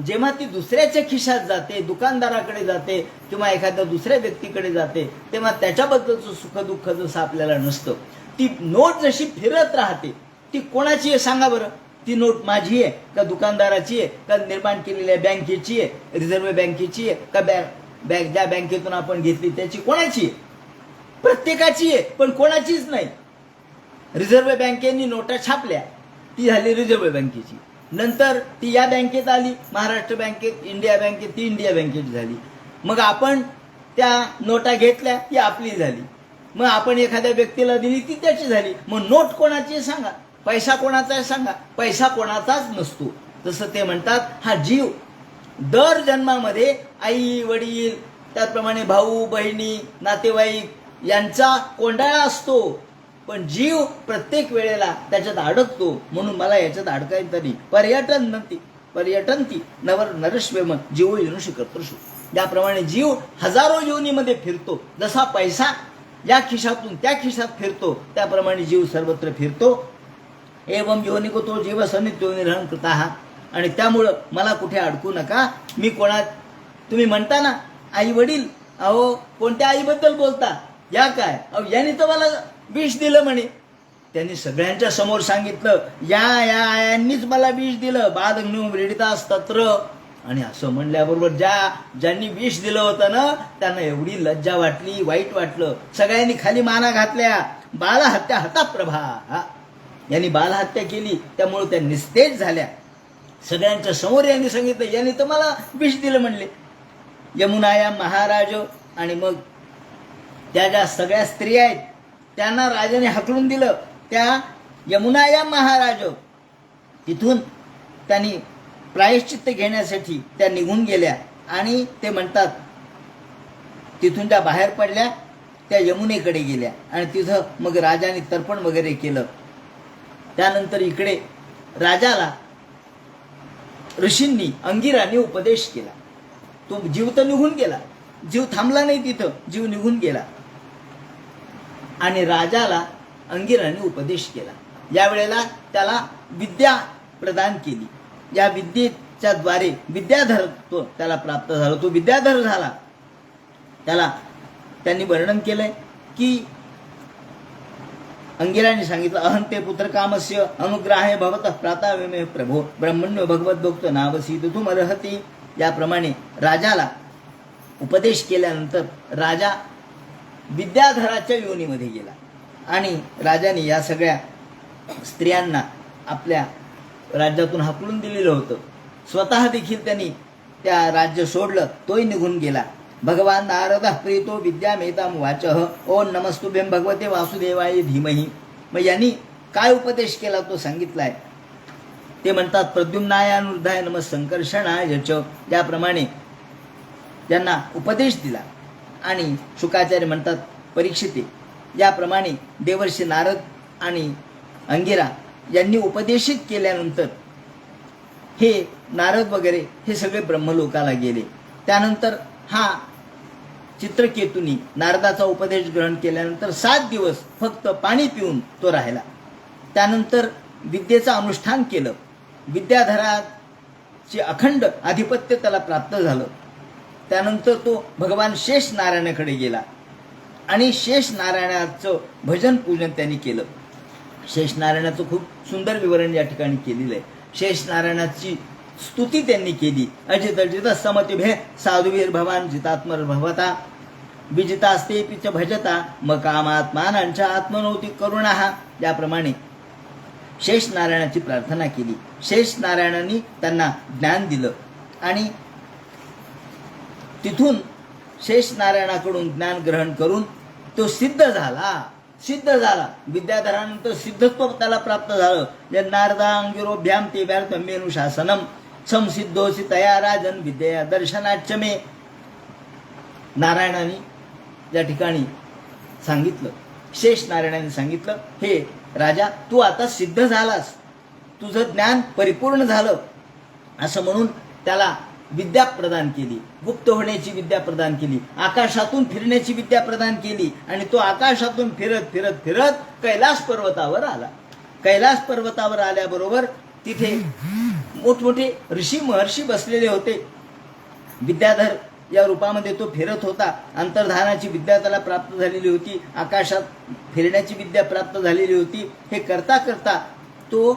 जेव्हा ती दुसऱ्याच्या खिशात जाते, दुकानदाराकडे जाते किंवा एखाद्या दुसऱ्या व्यक्तीकडे जाते, तेव्हा त्याच्याबद्दलचं सुख दुःख जसं आपल्याला नसतं. ती नोट जशी फिरत राहते, ती कोणाची आहे सांगा बरं? ती नोट माझी आहे का दुकानदाराची आहे का निर्माण केलेल्या बँकेची आहे, रिझर्व्ह बँकेची आहे का ज्या बँकेतून आपण घेतली त्याची? कोणाची आहे? प्रत्येकाची आहे, पण कोणाचीच नाही. रिझर्व्ह बँकेने नोटा छापल्या, ती झाली रिझर्व्ह बँकेची. नंतर ती या बँकेत आली, महाराष्ट्र बँकेत, इंडिया बँकेत, ती इंडिया बँकेत झाली. मग आपण त्या नोटा घेतल्या, ती आपली झाली. मग आपण एखाद्या व्यक्तीला दिली, ती त्याची झाली. मग नोट कोणाची आहे सांगा? पैसा कोणाचा आहे सांगा? पैसा कोणाचाच नसतो. तसं ते म्हणतात, हा जीव दर जन्मामध्ये आई वडील, त्याचप्रमाणे भाऊ बहिणी, नातेवाईक यांचा कोंडाळा असतो, पण जीव प्रत्येक वेळेला त्याच्यात अडकतो. म्हणून मला याच्यात अडकायचं तरी पर्यटन ती नरश्वेम जीव येणुषी कर्तृषु. ज्याप्रमाणे जीव हजारो योनीमध्ये फिरतो, जसा पैसा या खिशातून त्या खिशात फिरतो, त्याप्रमाणे जीव सर्वत्र फिरतो. एवं योनिको तो जीव सनित्यो निर्हरण कृता. आणि त्यामुळं मला कुठे अडकू नका. मी तुम्ही म्हणता ना आई वडील, अहो कोणत्या आईबद्दल बोलता? या काय? अहो याने तर मला विष दिलं म्हणे. त्यांनी सगळ्यांच्या समोर सांगितलं, यांनीच मला विष दिलं, बादग्निम व्रीडितास तत्र. आणि असं म्हणल्याबरोबर ज्यांनी विष दिलं होतं ना त्यांना एवढी लज्जा वाटली, वाईट वाटलं. सगळ्यांनी खाली माना घातल्या. बालहत्या हता प्रभा, यांनी बालहत्या केली त्यामुळे त्या निस्तेज झाल्या. सगळ्यांच्या समोर यांनी सांगितलं, यांनी तर मला विष दिलं म्हणले. यमुनाया महाराज, आणि मग त्या ज्या सगळ्या स्त्रिया आहेत त्यांना राजाने हाकलून दिलं. त्या यमुनाया महाराज तिथून त्यांनी प्रायश्चित्त घेण्यासाठी त्या निघून गेल्या. आणि ते म्हणतात तिथून त्या बाहेर पडल्या, त्या यमुनेकडे गेल्या आणि तिथं मग राजाने तर्पण वगैरे केलं. त्यानंतर इकडे राजाला ऋषींनी, अंगिराने उपदेश केला. तो जीव तर निघून गेला, जीव थांबला नाही तिथं, जीव निघून गेला. आणि राजाला अंगिराने उपदेश केला. यावेळेला त्याला विद्या प्रदान केली. या विद्येच्या द्वारे विद्याधर तो त्याला प्राप्त झाला, तो विद्याधर झाला. त्याला त्यांनी वर्णन केलंय की अंगिराने सांगितलं, अहंते पुत्र कामस्य अनुग्रहाय भवतः प्रातावेमे प्रभो ब्रह्मण्य भगवद्भक्त नावसीद तुम अर्हति. याप्रमाणे राजाला उपदेश केल्यानंतर राजा विद्याधराच्या योनीमध्ये गेला. आणि राजाने या सगळ्या स्त्रियांना आपल्या राज्यातून हाकलून दिलेलं होतं. स्वतः देखील त्यांनी त्या राज्य सोडलं, तोही निघून गेला. भगवान नारद प्रीतो विद्यामेताम वाचः ओम नमस्तुभ्यं भगवते वासुदेवाय धीमहि. मग यांनी काय उपदेश केला तो सांगितलाय. ते म्हणतात, प्रद्युम्नाय अनुरुद्धाय नमः संकर्षणाय च. याप्रमाणे त्यांना उपदेश दिला. आणि शुकाचार्य म्हणतात, परीक्षिते, याप्रमाणे देवर्षी नारद आणि अंगिरा यांनी उपदेशित केल्यानंतर हे नारद वगैरे हे सगळे ब्रह्मलोकाला गेले. त्यानंतर हा चित्रकेतूंनी नारदाचा उपदेश ग्रहण केल्यानंतर 7 दिवस फक्त पाणी पिऊन तो राहिला. त्यानंतर विद्येचं अनुष्ठान केलं. विद्याधराचे अखंड आधिपत्य त्याला प्राप्त झालं. त्यानंतर तो भगवान शेष नारायणाकडे गेला आणि शेष नारायणाचं भजन पूजन त्यांनी केलं. शेष नारायणाचं खूप सुंदर विवरण या ठिकाणी केलेलं आहे. शेष नारायणाची स्तुती त्यांनी केली. अजित अजित समतिभे साधुवीर भवान जितात्मर भवता विजितास्ते पिच भजता मकामात्मानांच्या आत्मनोती करुणा. याप्रमाणे शेष नारायणाची प्रार्थना केली. शेष नारायणांनी त्यांना ज्ञान दिलं आणि तिथून शेष नारायणाकडून ज्ञान ग्रहण करून तो सिद्ध झाला. विद्याधरानंतर सिद्धत्व त्याला प्राप्त झालं. नारदांगिरोभ्याम ते व्यार्थमेनु शासनम संसिद्धोसी तया राजन विद्या दर्शनाच्च मे. नारायणाने या ठिकाणी सांगितलं, शेष नारायणाने सांगितलं, हे राजा तू आता सिद्ध झालास, तुझं ज्ञान परिपूर्ण झालं. असं म्हणून त्याला विद्या प्रदान केली, गुप्त होण्याची विद्या प्रदान केली, आकाशातून फिरण्याची विद्या प्रदान केली. आणि तो आकाशातून फिरत फिरत फिरत कैलास पर्वतावर आला. कैलास पर्वतावर आल्याबरोबर तिथे मोठमोठे ऋषी महर्षी बसलेले होते. विद्याधर या रूपामध्ये तो फिरत होता. अंतर्धानाची विद्या त्याला प्राप्त झालेली होती, आकाशात फिरण्याची विद्या प्राप्त झालेली होती. हे करता करता तो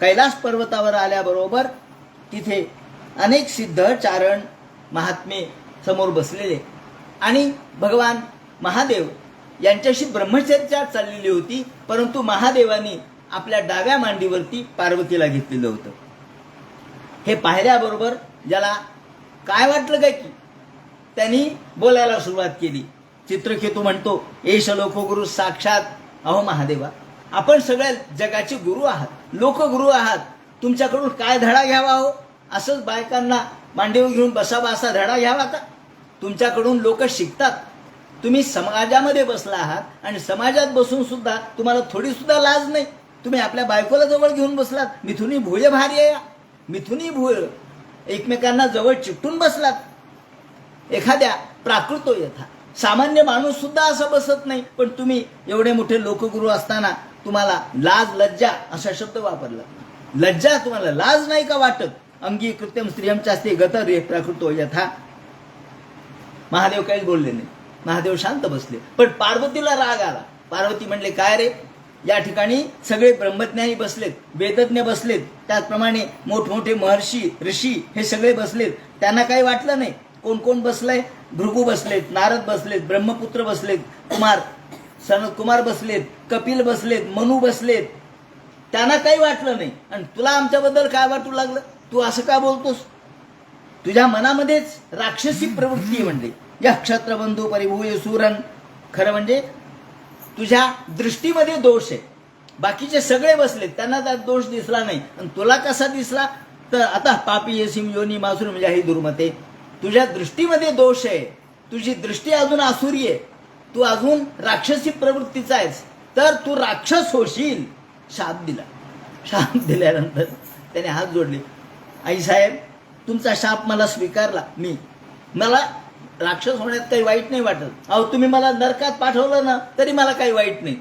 कैलास पर्वतावर आल्याबरोबर तिथे अनेक सिद्ध चारण महात्मे समोर बसलेले आणि भगवान महादेव यांच्याशी ब्रह्मचर्या चाललेली होती. परंतु महादेवानी आपल्या डाव्या मांडीवरती पार्वतीला घेतलेलं होतं. हे पाहिल्याबरोबर ज्याला काय वाटलं काय की त्यांनी बोलायला सुरुवात केली. चित्रकेतू म्हणतो, एष लोकगुरु साक्षात अहो महादेवा, आपण सगळ्या जगाचे गुरु आहात, लोकगुरु आहात, तुमच्याकडून काय धडा घ्यावा हो? असंच बायकांना मांडीवर घेऊन बसावा असा धडा घ्यावा का? तुमच्याकडून लोक शिकतात. तुम्ही समाजामध्ये बसला आहात आणि समाजात बसून सुद्धा तुम्हाला थोडी सुद्धा लाज नाही. तुम्ही आपल्या बायकोला जवळ घेऊन बसलात. मिथुनी भूय भारी आहे, मिथुनी भूय, एकमेकांना जवळ चिकटून बसलात. एखाद्या प्राकृतो यथा, सामान्य माणूस सुद्धा असं बसत नाही. पण तुम्ही एवढे मोठे लोकगुरु असताना तुम्हाला लाज लज्जा असा शब्द वापरला. लज्जा, तुम्हाला लाज नाही का वाटत? अंगी कृत्यम स्त्रियम चास्ते गत रे प्राकृतो यथा. महादेव काहीच बोलले नाही. महादेव शांत बसले. पण पार्वतीला राग आला. पार्वती म्हणले, काय रे, या ठिकाणी सगळे ब्रह्मज्ञानी बसलेत, वेदज्ञ बसलेत, त्याचप्रमाणे मोठमोठे महर्षी ऋषी हे सगळे बसलेत, त्यांना काही वाटलं नाही. कोण कोण बसलंय? भृगू बसलेत, नारद बसलेत, ब्रह्मपुत्र बसलेत, सनत कुमार बसलेत, कपिल बसलेत, मनु बसलेत, त्यांना काही वाटलं नाही. आणि तुला आमच्याबद्दल काय वाटू लागलं? तू असं का बोलतोस? तुझ्या मनामध्येच राक्षसी प्रवृत्ती आहे म्हणजे. या क्षत्रबंधू परिभूय सुरन, खरं म्हणजे तुझ्या दृष्टीमध्ये दोष आहे. बाकीचे सगळे बसलेत, त्यांना त्यात दोष दिसला नाही, आणि तुला कसा दिसला? तर आता पापी यसिम योनी मासुर म्हणजे ही दुर्मते, तुझ्या दृष्टीमध्ये दोष आहे, तुझी दृष्टी अजून आसुरी आहे, तू अजून राक्षसी प्रवृत्तीचा आहेस, तर तू राक्षस होशील. शाप दिला. शाप दिल्यानंतर त्याने हात जोडले, आई साहेब तुमचा शाप मला स्वीकारला, मला राक्षस होण्यात काही वाईट नाही वाटत. अहो तुम्ही मला नरकात पाठवलं ना तरी मला काही वाईट नाही.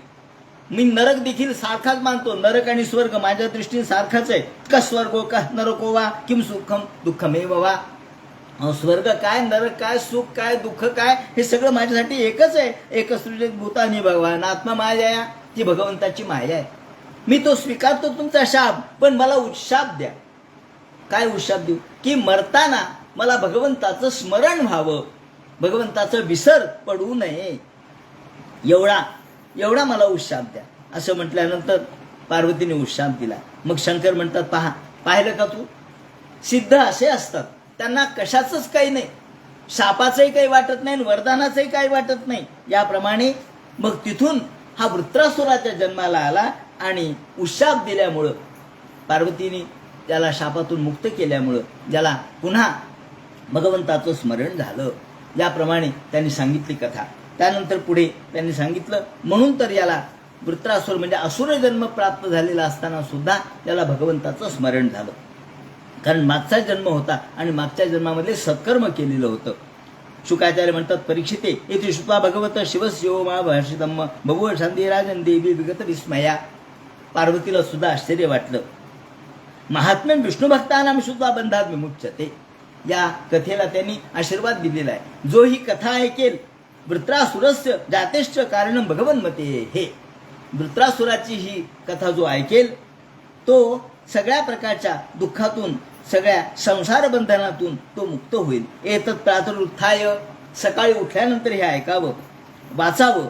मी नरक देखील सारखाच मानतो. नरक आणि स्वर्ग माझ्या दृष्टीने सारखाच आहे. का स्वर्गो का नरको वा किम सुखम दुःखमेव वा. स्वर्ग काय, नरक काय, सुख काय, दुःख काय, हे सगळं माझ्यासाठी एकच आहे. एकसृजित भूतानी भगवान आत्मा माया, ती भगवंताची माया आहे. मी तो स्वीकारतो तुमचा शाप, पण मला उत्शाप द्या. काय उत्शाप देऊ? की मरताना मला भगवंताचं स्मरण व्हावं, भगवंताचं विसर पडू नये, एवढा मला उत्शाप द्या. असं म्हटल्यानंतर पार्वतीने उत्शाप दिला. मग शंकर म्हणतात, पाहिलं का तू, सिद्ध असे असतात, त्यांना कशाचंच काही नाही, शापाचंही काही वाटत नाही, वरदानाचंही काही वाटत नाही. याप्रमाणे मग तिथून हा वृत्रासुराच्या जन्माला आला, आणि उत्शाप दिल्यामुळं, पार्वतीने त्याला शापातून मुक्त केल्यामुळं ज्याला पुन्हा भगवंताचं स्मरण झालं. याप्रमाणे त्यांनी सांगितली कथा. त्यानंतर पुढे त्यांनी सांगितलं, म्हणून तर याला वृत्रासुर म्हणजे असुर जन्म प्राप्त झालेला असताना सुद्धा त्याला भगवंताचं स्मरण झालं, कारण मागचा जन्म होता आणि मागच्या जन्मामध्ये सत्कर्म केलेलं होतं. शुकाचार्य म्हणतात, परीक्षिते इति श्रुत्वा भगवत शिवस्यो मा भाषितम बभुव शांती राजन देवी विगत विस्मया. पार्वतीला सुद्धा आश्चर्य वाटलं. महात्म्य विष्णू भक्तानां श्रुत्वा बंधात विमुच्यते. या कथेला त्यांनी आशीर्वाद दिलेला आहे. जो ही कथा ऐकेल, वृत्रासुरस्य जातेश्च कारणं भगवन्मते हे, वृत्रासुराची ही कथा जो ऐकेल तो सगळ्या प्रकारच्या दुःखातून, सगळ्या संसार बंधनातून तो मुक्त होईल. एतत् प्रातरुत्थाय, सकाळी उठल्यानंतर हे ऐकावं, वाचावं,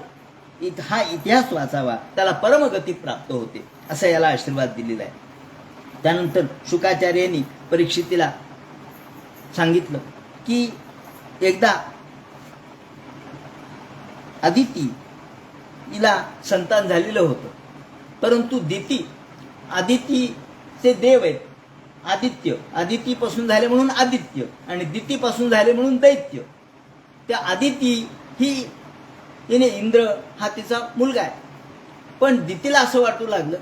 हा इतिहास वाचावा, त्याला परमगती प्राप्त होते, असा याला आशीर्वाद दिलेला आहे. त्यानंतर शुकाचार्यांनी परीक्षितीला सांगितलं की एकदा अदिती हिला संतान झालेलं होतं, परंतु आदितीचे देव आहेत. आदितीपासून झाले म्हणून आदित्य, आणि दितीपासून झाले म्हणून दैत्य. त्या आदिती हिने इंद्र हा तिचा मुलगा आहे. पण दितीला असं वाटू लागलं,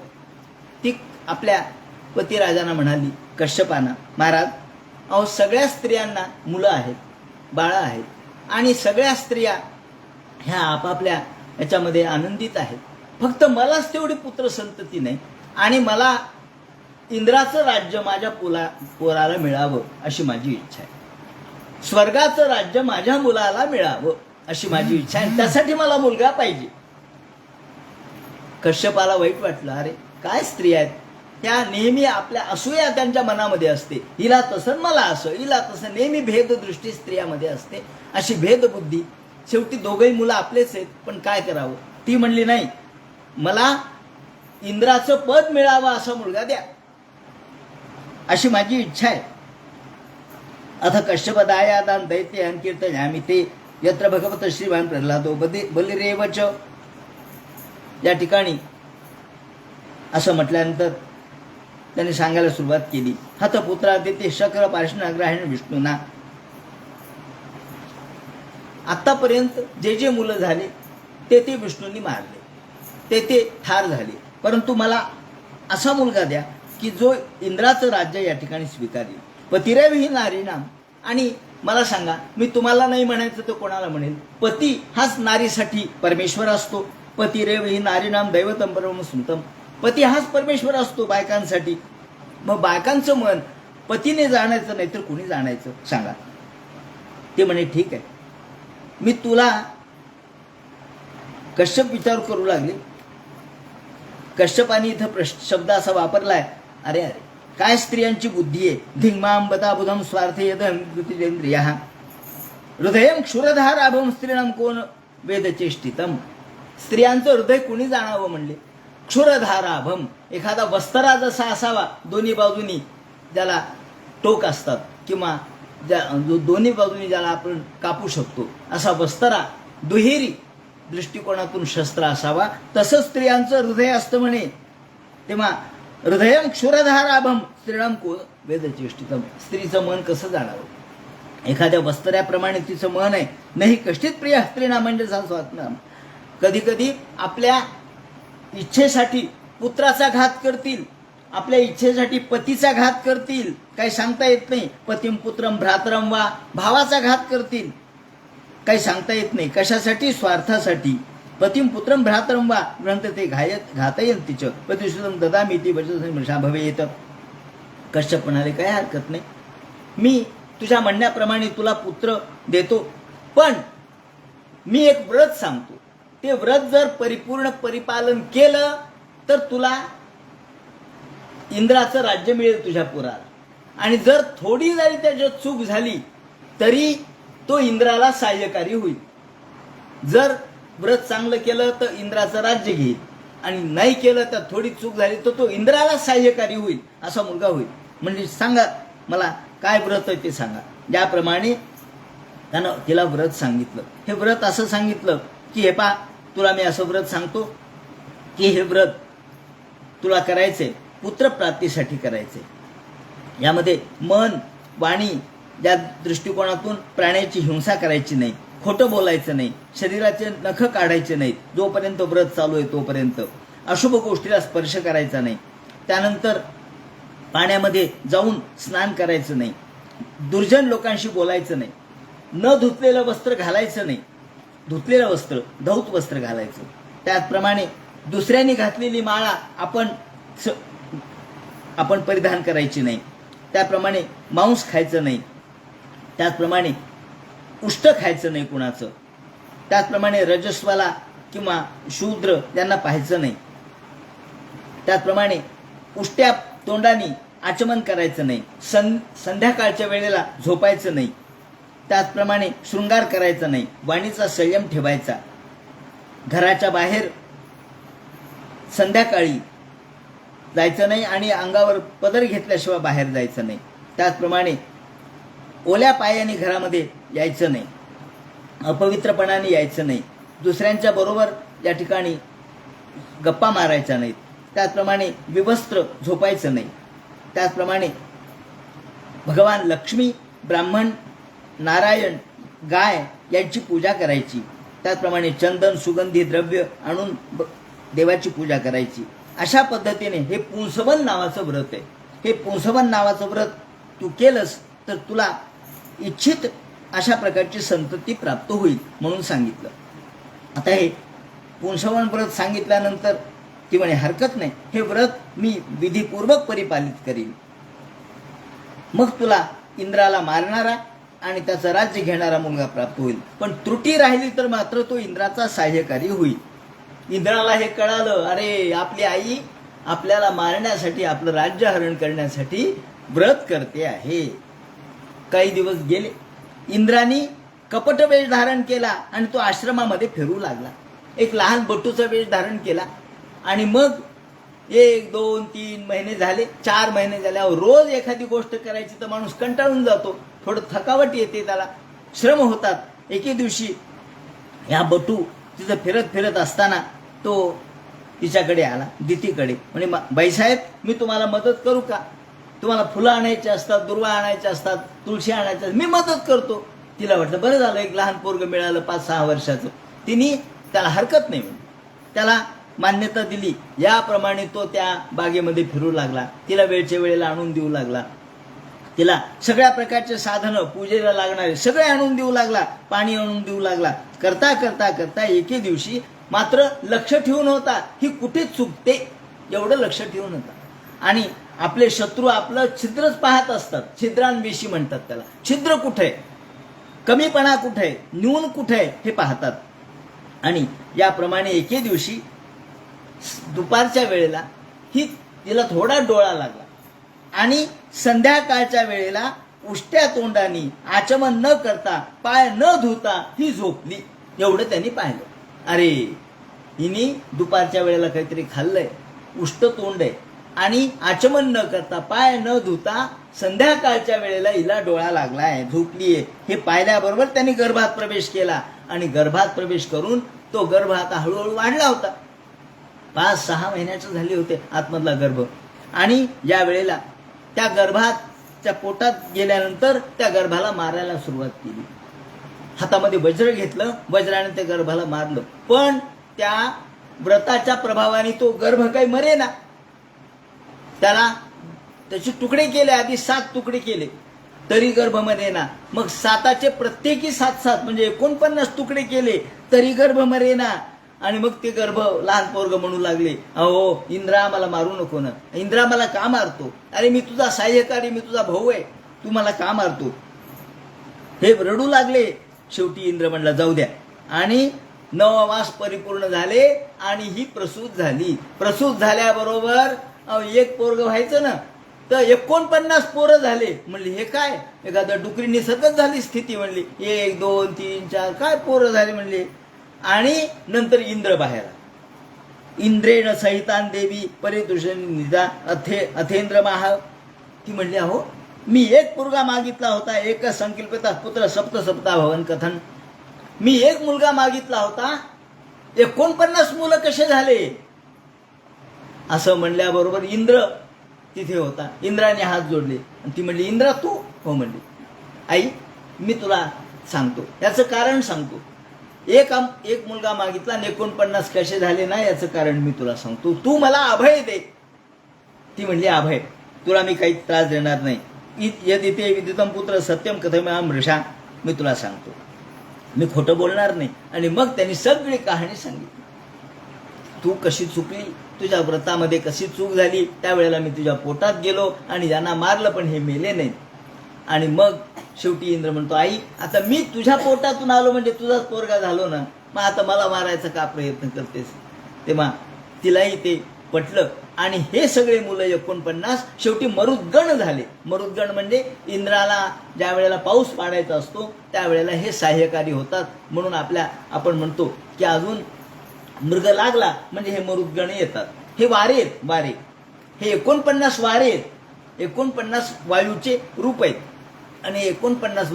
ती आपल्या पतिराजांना म्हणाली, कश्यपांना, महाराज अहो सगळ्या स्त्रियांना मुलं आहेत, बाळं आहेत, आणि सगळ्या स्त्रिया ह्या आपापल्या याच्यामध्ये आनंदित आहेत, फक्त मलाच तेवढी पुत्र संतती नाही, आणि मला इंद्राचं राज्य माझ्या पोराला मिळावं अशी माझी इच्छा आहे. स्वर्गाचं राज्य माझ्या मुलाला मिळावं अशी माझी इच्छा आहे, त्यासाठी मला मुलगा पाहिजे. कश्यपाला वाईट वाटलं, अरे काय स्त्री आहेत, त्या नेहमी आपल्या असूया त्यांच्या मनामध्ये असते, हिला तसं मला असं, हिला तसं, नेहमी भेददृष्टी स्त्रियामध्ये असते, अशी भेदबुद्धी. शेवटी दोघंही मुलं आपलेच आहेत, पण काय करावं. ती म्हणली, नाही, मला इंद्राचं पद मिळावं असा मुलगा द्या, अशी माझी इच्छा आहे. अथ कश्यपदायादान दैत्य अंकीर्तयामि ते यत्र भगवत श्रीमान प्रल्हादो बलिरेवच. या ठिकाणी असं म्हटल्यानंतर त्यांनी सांगायला सुरुवात केली, हतपुत्रा ते शक्र पार्श्वनाग्रहाण विष्णूना. आतापर्यंत जे मुलं झाले ते विष्णूंनी मारले, ते ठार झाले, परंतु मला असा मुलगा द्या की जो इंद्राचं राज्य या ठिकाणी स्वीकारेल. पतिरेव ही नारीणाम. आणि मला सांगा, मी तुम्हाला नाही म्हणायचं तर कोणाला म्हणेल? पती हाच नारीसाठी परमेश्वर असतो. पतिरेव ही नारीणाम दैवतम परम स्मृतम. पती हाच परमेश्वर असतो बायकांसाठी. मग बायकांचं मन पतीने जाणायचं नाही तर कुणी जाणायचं सांगा. ते म्हणे, ठीक आहे, मी तुला कश्यप विचार करू लागले. कश्यपानी इथं शब्द असा वापरलाय, अरे अरे काय स्त्रियांची बुद्धी आहे. धिंगमाम बदाबुधम स्वार्थे यदेंद्रिया हृदयम क्षुरधाराभम स्त्रीणाम कोण वेदचेष्टितम. स्त्रियांचं हृदय कुणी जाणावं म्हणले. क्षुरधाराभम, एखादा वस्तरा जसा असावा दोन्ही बाजूनी ज्याला टोक असतात किंवा दोन्ही बाजूनी ज्याला आपण कापू शकतो असा वस्तरा दुहेरी दृष्टिकोनातून शस्त्र असावा, तसंच स्त्रियांचं हृदय असतं म्हणे. तेव्हा हृदयम क्षुरधाराभम स्त्रीणाम को वेदचेष्टितम. स्त्रीचं मन कसं जाणावं. एखाद्या वस्त्र्याप्रमाणे तिचं मन आहे. नाही कष्टित प्रिय स्त्रीणा म्हणजे स्वात्म. कधी कधी आपल्या इच्छेसाठी पुत्राचा घात करतील, आपल्या इच्छेसाठी पतीचा घात करतील, काही सांगता येत नाही. पतिम पुत्रम भ्रातरम वा, भावाचा घात करतील, काही सांगता येत नाही. कशासाठी? स्वार्थासाठी. पतिम पुत्रम भ्रातरम वा ग्रंथ ते घातयन तिचं पतिसुतम ददामी ती वचसा भवे येतं. कश्यप म्हणाले काही हरकत नाही, मी तुझ्या म्हणण्याप्रमाणे तुला पुत्र देतो, पण मी एक व्रत सांगतो. ते व्रत जर परिपूर्ण परिपालन केलं तर तुला इंद्राचं राज्य मिळेल तुझ्या पुराला. आणि जर थोडी जरी त्याच्यात चूक झाली तरी तो इंद्राला सहाय्यकारी होईल. जर व्रत चांगलं केलं तर इंद्राचं राज्य घेईल, आणि नाही केलं तर थोडी चूक झाली तर तो इंद्राला सहाय्यकारी होईल, असा मुलगा होईल. म्हणजे सांगा मला काय व्रत आहे ते सांगा. ज्याप्रमाणे त्यानं तिला व्रत सांगितलं. हे व्रत असं सांगितलं की हे पा, तुला मी असं व्रत सांगतो की हे व्रत तुला करायचंय पुत्रप्राप्तीसाठी करायचंय. यामध्ये मन वाणी या दृष्टिकोनातून प्राण्याची हिंसा करायची नाही, खोटं बोलायचं नाही, शरीराचे नख काढायचे नाहीत जोपर्यंत व्रत चालू आहे तोपर्यंत, अशुभ गोष्टीला स्पर्श करायचा नाही, त्यानंतर पाण्यामध्ये जाऊन स्नान करायचं नाही, दुर्जन लोकांशी बोलायचं नाही, न धुतलेलं वस्त्र घालायचं नाही, धुतलेलं वस्त्र धौत वस्त्र घालायचं. त्याचप्रमाणे दुसऱ्यांनी घातलेली माळा आपण परिधान करायची नाही. त्याप्रमाणे मांस खायचं नाही. त्याचप्रमाणे उष्ट खायचं नाही कुणाचं. त्याचप्रमाणे रजस्वाला किंवा शूद्र यांना पाहायचं नाही. त्याचप्रमाणे उष्ट्या तोंडाने आचमन करायचं नाही. संध्याकाळच्या वेळेला झोपायचं नाही. त्याचप्रमाणे शृंगार करायचा नाही. वाणीचा संयम ठेवायचा. घराच्या बाहेर संध्याकाळी जायचं नाही आणि अंगावर पदर घेतल्याशिवाय बाहेर जायचं नाही. त्याचप्रमाणे ओल्या पायाने घरामध्ये यायचं नाही. अपवित्रपणाने यायचं नाही. दुसऱ्यांच्या बरोबर या ठिकाणी गप्पा मारायच्या नाहीत. त्याचप्रमाणे विवस्त्र झोपायचं नाही. त्याचप्रमाणे भगवान लक्ष्मी, ब्राह्मण, नारायण, गाय यांची पूजा करायची. त्याचप्रमाणे चंदन सुगंधी द्रव्य आणून देवाची पूजा करायची. अशा पद्धतीने हे पुंसवन नावाचं व्रत आहे. हे पुंसवन नावाचं व्रत तू केलंस तर तुला इच्छित अशा प्रकारची संतती प्राप्त होईल म्हणून सांगितलं. आता हे पुंसवन व्रत सांगितल्यानंतर ती म्हणे हरकत नाही, हे व्रत मी विधीपूर्वक परिपालित करीन. मग तुला इंद्राला मारणारा आणि त्याचं राज्य घेणारा मुलगा प्राप्त होईल. पण त्रुटी राहिली तर मात्र तो इंद्राचा सहाय्यकारी होईल. इंद्राला हे कळालं, अरे आपली आई आपल्याला मारण्यासाठी, आपलं राज्य हरण करण्यासाठी व्रत करते आहे. काही दिवस गेले. इंद्रानी कपट वेश धारण केला आणि तो आश्रमामध्ये फिरू लागला. एक लहान बटूचा वेश धारण केला आणि मग 1, 2, 3 महिने झाले. 4 महिने झाल्यावर रोज एखादी गोष्ट करायची तर माणूस कंटाळून जातो, थोडं थकावट येते, त्याला श्रम होतात. एके दिवशी ह्या बटू तिथं फिरत फिरत असताना तो तिच्याकडे आला, दितीकडे. म्हणे बाईसाहेब, मी तुम्हाला मदत करू का? तुम्हाला फुलं आणायची असतात, दुर्वा आणायच्या असतात, तुळशी आणायच्या, मी मदत करतो. तिला वाटलं बरं झालं एक लहान पोरग मिळालं 5-6 वर्षाचं. तिने त्याला हरकत नाही म्हणून त्याला मान्यता दिली. याप्रमाणे तो त्या बागेमध्ये फिरू लागला. तिला वेळच्या वेळेला आणून देऊ लागला. तिला सगळ्या प्रकारचे साधनं पूजेला लागणारे सगळे आणून देऊ लागला. पाणी आणून देऊ लागला. करता करता करता एके दिवशी मात्र लक्ष ठेवून होता ही कुठे चुकते एवढं लक्ष ठेवून होता. आणि आपले शत्रू आपलं छिद्रच पाहत असतात. छिद्रांविषयी म्हणतात त्याला. छिद्र कुठे आहे, कमीपणा कुठे आहे, न्यून कुठे आहे हे पाहतात. आणि याप्रमाणे एके दिवशी दुपारच्या वेळेला तिला थोडा डोळा लागला आणि संध्याकाळच्या वेळेला उष्ट्या तोंडानी आचमन न करता पाय न धुता ही झोपली. एवढं त्यांनी पाहिलं. अरे हिने दुपारच्या वेळेला काहीतरी खाल्लंय, उष्ट तोंड आहे आणि आचमन न करता पाय न धुता संध्याकाळच्या वेळेला हिला डोळा लागलाय, झोपलीये. हे पाहिल्याबरोबर त्यांनी गर्भात प्रवेश केला आणि गर्भात प्रवेश करून तो गर्भ आता हळूहळू वाढला होता. 5-6 महिन्याचे झाले होते आतमधला गर्भ. आणि या वेळेला त्या गर्भाच्या पोटात गेल्यानंतर त्या गर्भाला मारायला सुरुवात केली. हातामध्ये वज्र घेतलं, वज्राने त्या गर्भाला मारलं. पण त्या व्रताच्या प्रभावाने तो गर्भ काही मरेना. त्याचे तुकडे केले, आधी 7 तुकडे केले तरी गर्भ मरेना. मग 7चे प्रत्येकी 7-7 म्हणजे 49 तुकडे केले तरी गर्भ मरेना. आणि मग ते गर्भ लहान पोरग म्हणू लागले, अहो इंद्रा मला मारू नको ना, इंद्रा मला का मारतो? अरे मी तुझा सहाय्यकारी, मी तुझा भाऊ आहे, तू मला का मारतो? हे रडू लागले. शेवटी इंद्र म्हणला जाऊ द्या. आणि 9 मास परिपूर्ण झाले आणि ही प्रसूत झाली. प्रसूत झाल्याबरोबर एक पोरग व्हायचं ना, तर 49 पोरं झाले. म्हणले हे काय, एखाद्या डुकरीने सतत झाली स्थिती. म्हणली 1, 2, 3, 4 काय पोरं झाले म्हणले. आणि नंतर इंद्र बाहेर. इंद्रेण सहितान देवी परितुषण निजा अथेंद्र माह. ती म्हणली अहो मी एक पोरगा मागितला होता, एक संकल्पिता पुत्र सप्त सप्ता भवन कथन. मी एक मुलगा मागितला होता, 49 मुलं कसे झाले? असं म्हणल्याबरोबर इंद्र तिथे होता. इंद्राने हात जोडले आणि ती म्हणली इंद्रा तू? हो म्हणली. आई मी तुला सांगतो, याचं कारण सांगतो. एक मुलगा मागितला आणि 49 कसे झाले ना, याचं कारण मी तुला सांगतो. तू मला अभय दे. ती म्हणली अभय, तुला मी काही त्रास देणार नाही. यदिते विदितम पुत्र सत्यम कथमेव मृषा. मी तुला सांगतो, मी खोटं बोलणार नाही. आणि मग त्यांनी सगळी कहाणी सांगितली. तू कशी चुकली, तुझ्या व्रतामध्ये कशी चूक झाली, त्यावेळेला मी तुझ्या पोटात गेलो आणि ज्यांना मारलं पण हे मेले नाहीत. आणि मग शेवटी इंद्र म्हणतो आई आता मी तुझ्या पोटातून आलो म्हणजे तुझाच पोरगा झालो ना, मग आता मला मारायचा का प्रयत्न करतेस? तेव्हा तिलाही ते पटलं आणि हे सगळे मुलं 49 शेवटी मरुद्गण झाले. मरुद्गण म्हणजे इंद्राला ज्या वेळेला पाऊस पाडायचा असतो त्यावेळेला हे सहाय्यकारी होतात. म्हणून आपण म्हणतो की अजून मृग लागला म्हणजे हे मरुद्गण येतात. हे वारे हे 49 वारे आहेत. 49 वायूचे रूप आहेत आणि 49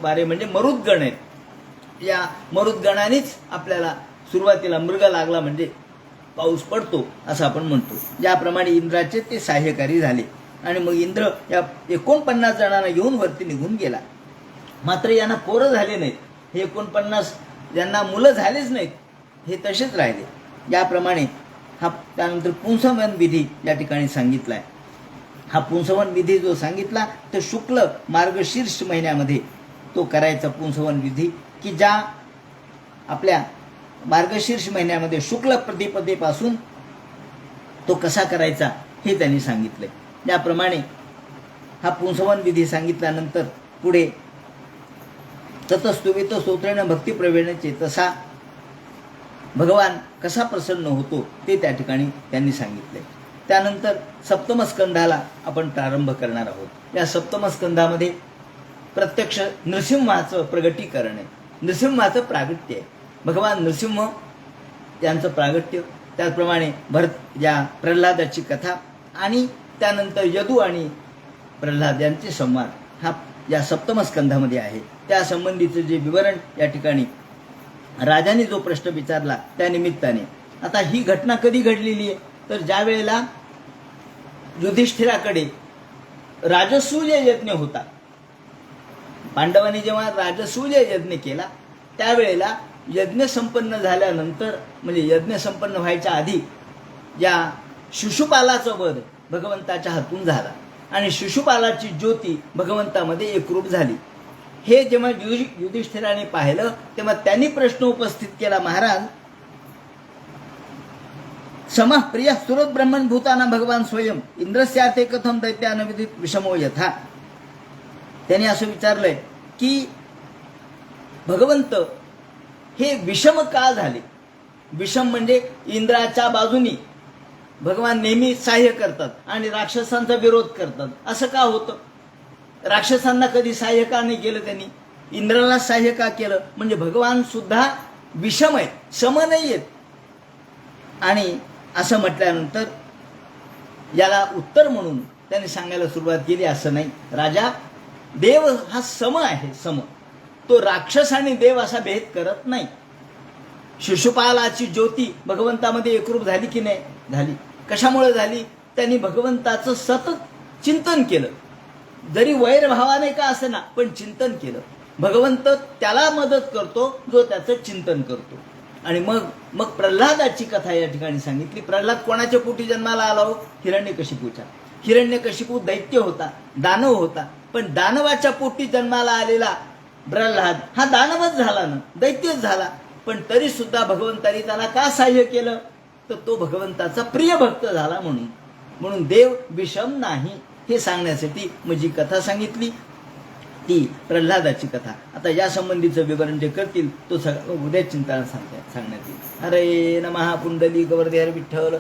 वारे म्हणजे मरुद्गण आहेत. या मरुद्गणानेच आपल्याला सुरुवातीला मृग लागला म्हणजे पाऊस पडतो असं आपण म्हणतो. ज्याप्रमाणे इंद्राचे ते सहाय्यकारी झाले. आणि मग इंद्र या 49 जणांना घेऊन वरती निघून गेला. मात्र यांना पोरं झाले नाहीत. हे 49 ज्यांना मुलं झालेच नाहीत हे तसेच राहिले. याप्रमाणे हा त्यानंतर पुंसवन विधी या ठिकाणी सांगितलाय. हा पुंसवन विधी जो सांगितला तो शुक्ल मार्गशीर्ष महिन्यामध्ये तो करायचा पुंसवन विधी, की ज्या आपल्या मार्गशीर्ष महिन्यामध्ये शुक्ल प्रतिपदेपासून तो कसा करायचा हे त्यांनी सांगितले. त्याप्रमाणे हा पुंसवन विधी सांगितल्यानंतर पुढे ततस्तुवित स्तोत्रेण भक्ती प्रवीण चेतसा भगवान कसा प्रसन्न होतो ते त्या ठिकाणी त्यांनी सांगितले. त्यानंतर सप्तम स्कंधाला आपण प्रारंभ करणार आहोत. या सप्तम स्कंधामध्ये प्रत्यक्ष नृसिंहाचं प्रगटीकरण आहे, नृसिंहाचं प्रागट्य आहे. भगवान नृसिंह त्यांचं प्रागट्य, त्याचप्रमाणे या प्रल्हादाची कथा आणि त्यानंतर यदू आणि प्रल्हाद यांचे संवाद हा या सप्तम स्कंधामध्ये आहे. त्या संबंधीचं जे विवरण या ठिकाणी राजाने जो प्रश्न विचारला त्या निमित्ताने. आता ही घटना कधी घडलेली आहे तर ज्या वेळेला युधिष्ठिराकडे राजसूय यज्ञ होता, पांडवांनी जेव्हा राजसूय यज्ञ केला त्यावेळेला यज्ञ संपन्न झाल्यानंतर म्हणजे यज्ञ संपन्न व्हायच्या आधी या शिशुपालाचा वध भगवंताच्या हातून झाला आणि शिशुपालाची ज्योती भगवंतामध्ये एकरूप झाली. हे जेव्हा युधिष्ठिराने पाहिलं तेव्हा त्यांनी प्रश्न उपस्थित केला, महाराज समः प्रिय सुरत ब्रह्मण भूताना भगवान स्वयं इंद्रस्यार्थे कथम दैत्यानविदित विषमो यथा. त्यांनी असं विचारलंय की भगवंत हे विषम का झाले? विषम म्हणजे इंद्राच्या बाजूनी भगवान नेहमी सहाय्य करतात आणि राक्षसांचा विरोध करतात. असं का होतं? राक्षसांना कधी सहाय्य का नाही केलं त्यांनी? इंद्राला सहाय्य का केलं? म्हणजे भगवान सुद्धा विषम आहे, सम नाही आहेत. आणि असं म्हटल्यानंतर याला उत्तर म्हणून त्यांनी सांगायला सुरुवात केली, असं नाही राजा, देव हा सम आहे, सम. तो राक्षस आणि देव असा भेद करत नाही. शिशुपालाची ज्योती भगवंतामध्ये एकरूप झाली की नाही? झाली. कशामुळे झाली? त्यांनी भगवंताचं सतत चिंतन केलं, जरी वैरभावाने का असेना पण चिंतन केलं. भगवंत त्याला मदत करतो जो त्याचं चिंतन करतो. आणि मग प्रल्हादाची कथा या ठिकाणी सांगितली. प्रल्हाद कोणाच्या पोटी जन्माला आला हो? हिरण्यकशिपूच्या. हिरण्यकशिपू दैत्य होता, दानव होता, पण दानवाच्या पोटी जन्माला आलेला प्रल्हाद हा दानवच झाला ना, दैत्यच झाला. पण तरी सुद्धा भगवंतानी त्याला का सहाय्य केलं? तर तो भगवंताचा प्रिय भक्त झाला म्हणून. म्हणून देव विषम नाही हे सांगण्यासाठी मी जी कथा सांगितली ती प्रल्हादाची कथा. आता या संबंधीचं विवरण जे करतील तो सगळं उद्या चिंतन सांगण्यात येईल. हरे नमः. पुंडलिक वरदे हर विठ्ठल.